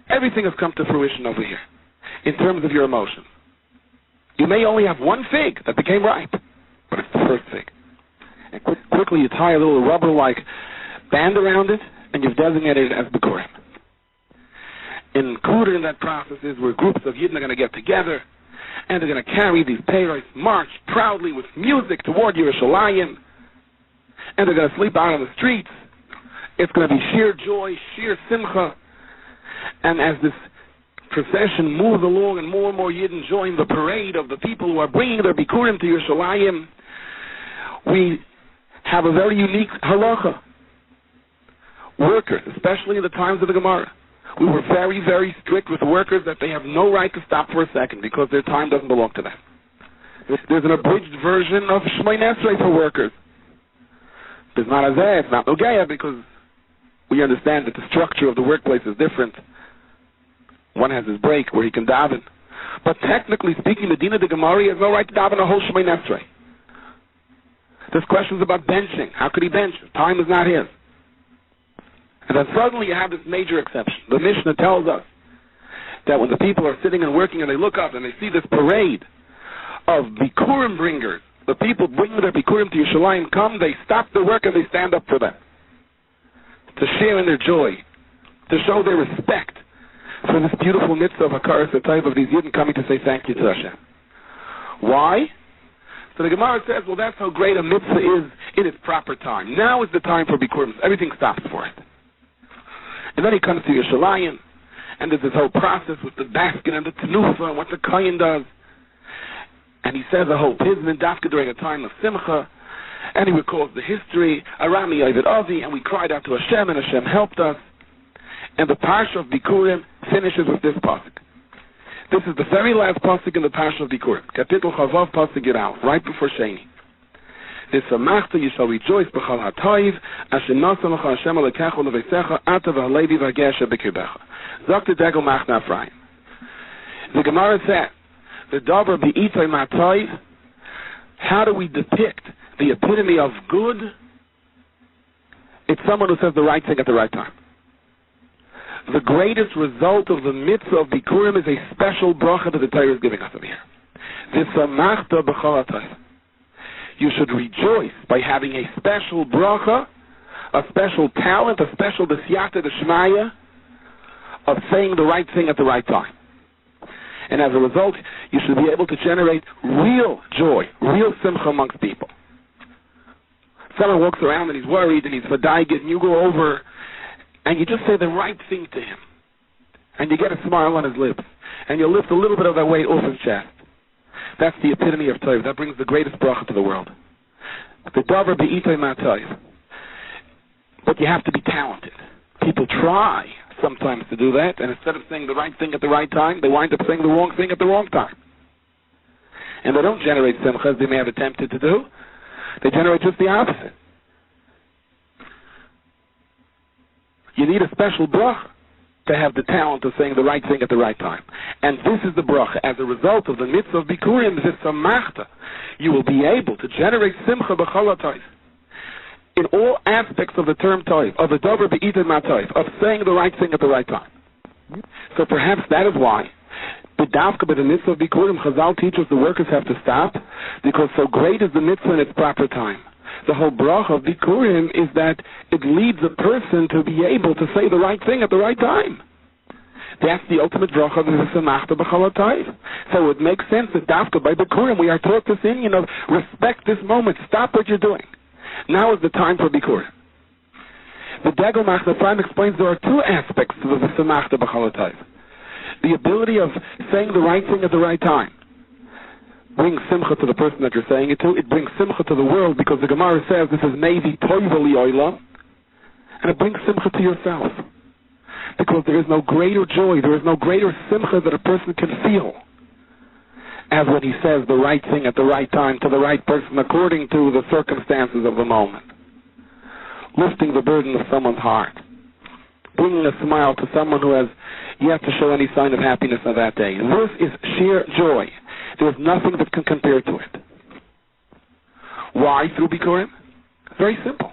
everything has come to fruition over here in terms of your emotions. You may only have one fig that became ripe, but it's the first fig. And quickly you tie a little rubber-like band around it, and you've designated it as Bikurim. Included in that process is where groups of Yidden are going to get together, and they're going to carry these peiros, march proudly with music toward Yerushalayim, and they're going to sleep out on the streets. It's going to be sheer joy, sheer simcha. And as this procession moves along and more Yidden join the parade of the people who are bringing their Bikurim to Yerushalayim, we have a very unique halacha. Workers, especially in the times of the Gemara, we were very, very strict with workers that they have no right to stop for a second because their time doesn't belong to them. There's an abridged version of Shmei Nesrei for workers. There's not Azeh, it's not Nogeya, because we understand that the structure of the workplace is different. One has his break where he can daven. But technically speaking, the Dina de Gemara has no right to daven a whole Shmei Nesrei. There's questions about benching. How could he bench? Time is not his. And then suddenly you have this major exception. The Mishnah tells us that when the people are sitting and working and they look up and they see this parade of Bikurim bringers, the people bringing their Bikurim to Yerushalayim come, they stop their work and they stand up for them to share in their joy, to show their respect for this beautiful mitzvah of Hakaras HaTov of these Yidden coming to say thank you to Hashem. Why? So the Gemara says, well, that's how great a mitzvah is in its proper time. Now is the time for Bikurim. Everything stops for it. And then he comes to Yerushalayim, and there's this whole process with the basket and the tenufa and what the kohen does. And he says a whole pizmin dafka during a time of simcha, and he recalls the history, Arami Yovid Avi, and we cried out to Hashem, and Hashem helped us. And the parsha of Bikurim finishes with this pasuk. This is the very last pasuk in the parsha of Bikurim, Kapitel Chavav pasuk Yirau, right before Sheni. V'samachta, you shall rejoice b'chal ha'toiv, asher nasa l'cha Hashem alekecha u'leveisecha, ata v'halevi v'hagesha b'kirbecha. Zok t'degel machna Ephraim. The Gemara says, the davar b'itay ma'toiv, how do we depict the epitome of good? It's someone who says the right thing at the right time. The greatest result of the mitzvah of Bikurim is a special bracha that the Torah is giving us over here. V'samachta b'chal ha'toiv. You should rejoice by having a special bracha, a special talent, a special b'siyata d'shmaya of saying the right thing at the right time. And as a result, you should be able to generate real joy, real simcha amongst people. Someone walks around and he's worried and he's vadaygit, and you go over and you just say the right thing to him. And you get a smile on his lips. And you lift a little bit of that weight off his chest. That's the epitome of Tov. That brings the greatest bracha to the world. The davar be'itay ma'tov. But you have to be talented. People try sometimes to do that, and instead of saying the right thing at the right time, they wind up saying the wrong thing at the wrong time. And they don't generate simcha as they may have attempted to do. They generate just the opposite. You need a special bracha to have the talent of saying the right thing at the right time. And this is the bracha. As a result of the mitzvah of Bikurim, v'samachta, you will be able to generate simcha b'chol ha'toiv. In all aspects of the term toiv, of the davar be'itay ma'toiv, of saying the right thing at the right time. So perhaps that is why, b'davka by the mitzvah of Bikurim, Chazal teaches the workers have to stop, because so great is the mitzvah in its proper time. The whole bracha of Bikurim is that it leads a person to be able to say the right thing at the right time. That's the ultimate bracha of the Samachta b'chol ha'toiv. So it makes sense that dafka by Bikurim we are taught this in, respect this moment, stop what you're doing. Now is the time for Bikurim. The Degel Machna Ephraim explains there are two aspects to the Samachta b'chol ha'toiv. The ability of saying the right thing at the right time brings simcha to the person that you're saying it to. It brings simcha to the world, because the Gemara says this is Nevi Toiva Li'olam, and it brings simcha to yourself. Because there is no greater joy, there is no greater simcha that a person can feel as when he says the right thing at the right time to the right person according to the circumstances of the moment. Lifting the burden of someone's heart. Bringing a smile to someone who has yet to show any sign of happiness on that day. This is sheer joy. There is nothing that can compare to it. Why through Bikurim? Very simple.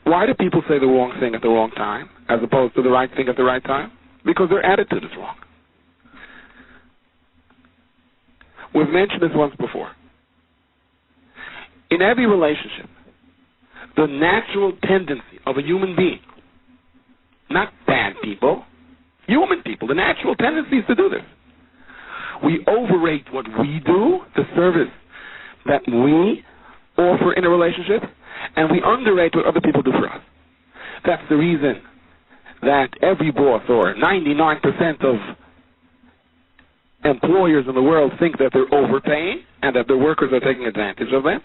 Why do people say the wrong thing at the wrong time as opposed to the right thing at the right time? Because their attitude is wrong. We've mentioned this once before. In every relationship, the natural tendency of a human being, not bad people, human people, the natural tendency is to do this. We overrate what we do, the service that we offer in a relationship, and we underrate what other people do for us. That's the reason that every boss, or 99% of employers in the world, think that they're overpaying and that their workers are taking advantage of them.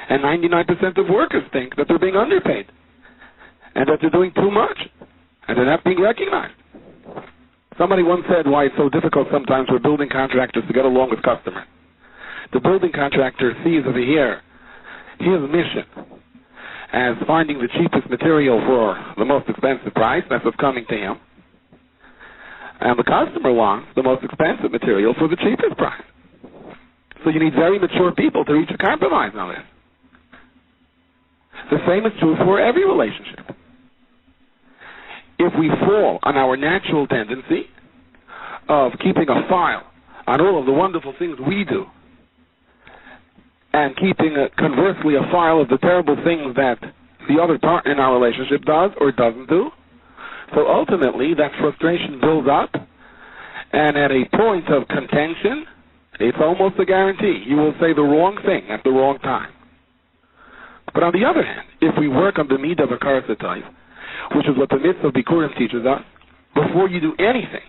And 99% of workers think that they're being underpaid and that they're doing too much and they're not being recognized. Somebody once said why it's so difficult sometimes for building contractors to get along with customers. The building contractor sees over here his mission as finding the cheapest material for the most expensive price. That's what's coming to him. And the customer wants the most expensive material for the cheapest price. So you need very mature people to reach a compromise on this. The same is true for every relationship. If we fall on our natural tendency of keeping a file on all of the wonderful things we do and keeping, conversely, a file of the terrible things that the other partner in our relationship does or doesn't do, so ultimately that frustration builds up, and at a point of contention, it's almost a guarantee you will say the wrong thing at the wrong time. But on the other hand, if we work on the midah of hakaras hatov, which is what the mitzvah of Bikurim teaches us, before you do anything,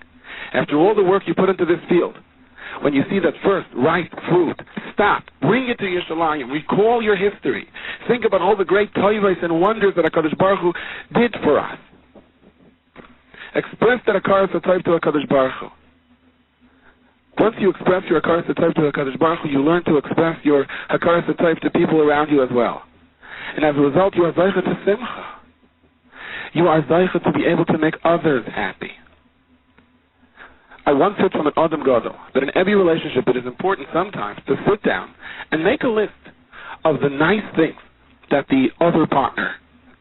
after all the work you put into this field, when you see that first ripe fruit, stop, bring it to Yerushalayim, recall your history, think about all the great tovos and wonders that HaKadosh Baruch Hu did for us. Express that hakaras hatov to HaKadosh Baruch Hu. Once you express your hakaras hatov to HaKadosh Baruch Hu, you learn to express your hakaras hatov to people around you as well. And as a result, you are zeicha to simcha. You are zeicha to be able to make others happy. I once heard from an Adam Gadol that in every relationship it is important sometimes to sit down and make a list of the nice things that the other partner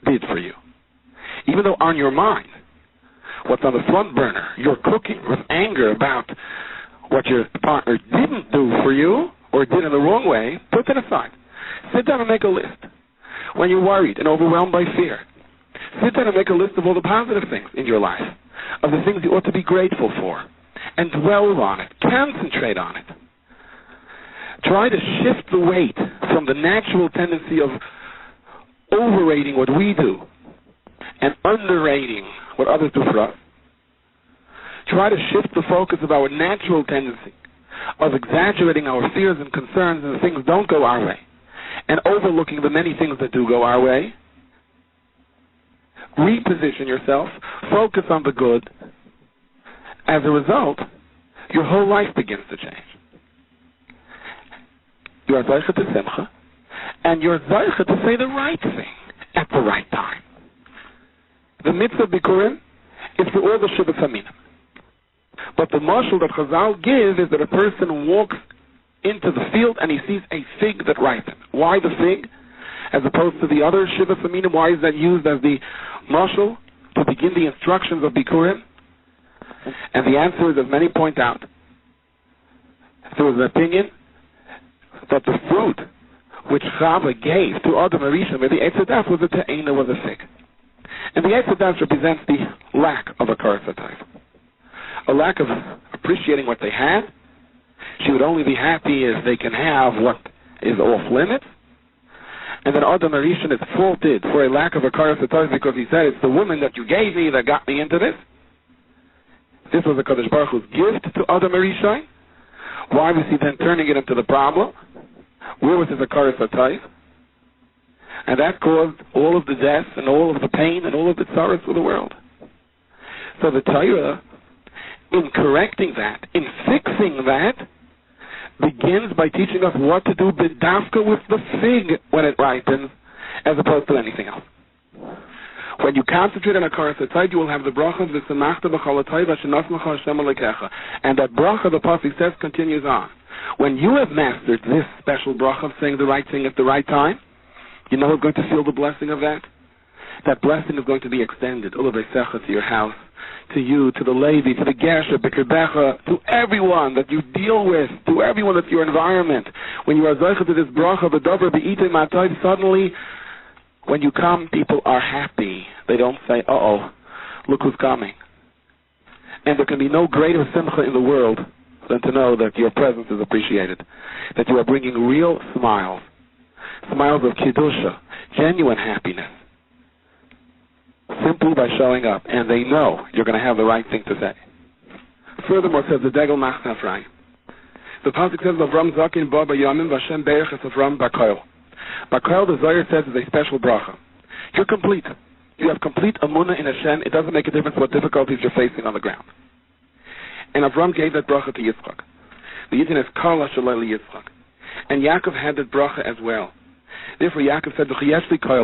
did for you. Even though on your mind, what's on the front burner, you're cooking with anger about what your partner didn't do for you or did in the wrong way, put that aside. Sit down and make a list. When you're worried and overwhelmed by fear, sit down and make a list of all the positive things in your life, of the things you ought to be grateful for, and dwell on it, concentrate on it. Try to shift the weight from the natural tendency of overrating what we do and underrating what others do for us. Try to shift the focus of our natural tendency of exaggerating our fears and concerns and the things don't go our way, and overlooking the many things that do go our way. Reposition yourself, focus on the good. As a result, your whole life begins to change. You are zeicha to simcha, and you're zeicha to say the right thing at the right time. The mitzvah of Bikurim is for all the Shivas Haminim. But the mashal that Chazal give is that a person walks into the field and he sees a fig that ripened. Why the fig as opposed to the other Shivas Haminim? Why is that used as the mashal to begin the instructions of Bikurim? And the answer is, as many point out, there was an opinion that the fruit which Chava gave to Adam Arishon with the Eitz Hadas was a te'ena, was a fig. And the Eitz Hadas represents the lack of hakaras hatov, a lack of appreciating what they had. She would only be happy if they can have what is off limits. And then Adam Arishon is faulted for a lack of hakaras hatov because he said, it's the woman that you gave me that got me into this. This was a HaKadosh Baruch Hu's gift to Adam Arishon. Why was he then turning it into the problem? Where was his hakaras hatov? And that caused all of the death and all of the pain and all of the sorrows for the world. So the Torah, in correcting that, in fixing that, begins by teaching us what to do b'dafka with the fig when it ripens, as opposed to anything else. When you concentrate on hakaras hatov, you will have the bracha v'samachta b'chol hatov asher nasmecha Hashem alekecha. And that bracha, the pasuk says, continues on. When you have mastered this special bracha of saying the right thing at the right time, you know who's going to feel the blessing of that? That blessing is going to be extended, to your house, to you, to the lady, to the Gesher, Bekerbecha, to everyone that you deal with, to everyone that's your environment. When you are Zoicha to this bracha, the Dover Be'ite Matoi, suddenly, when you come, people are happy. They don't say, uh-oh, look who's coming. And there can be no greater simcha in the world than to know that your presence is appreciated, that you are bringing real smiles, smiles of Kiddusha, genuine happiness, simply by showing up, and they know you're going to have the right thing to say. Furthermore, says the Degel Machnafrai, the Pasuk says, Avram Zakin Ba B'Yamim Vashem Be'ech Es Avram B'Koil. B'Koil, the Zohar says, is a special bracha. You're complete. You have complete amunah in Hashem. It doesn't make a difference what difficulties you're facing on the ground. And Avram gave that bracha to Yitzchak. The Yidin is Kala Shalai Yitzchak. And Yaakov had that bracha as well. Therefore, Yaakov said,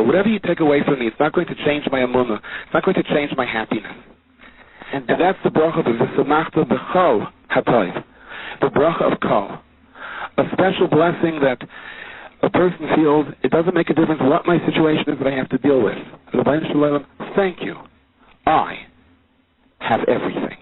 whatever you take away from me, it's not going to change my amunah. It's not going to change my happiness. And that's the bracha of the V'samachta B'chol HaTayv. The bracha of Kol. A special blessing that a person feels, it doesn't make a difference what my situation is that I have to deal with. Thank you. I have everything.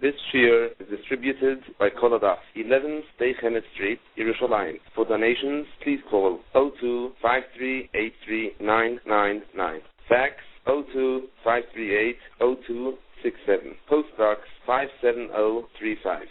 This shiur is distributed by Koladas, 11 Steichenet Street, Yerushalayim. For donations, please call 02-5383-999. Fax 02-538-0267. Postbox 57035.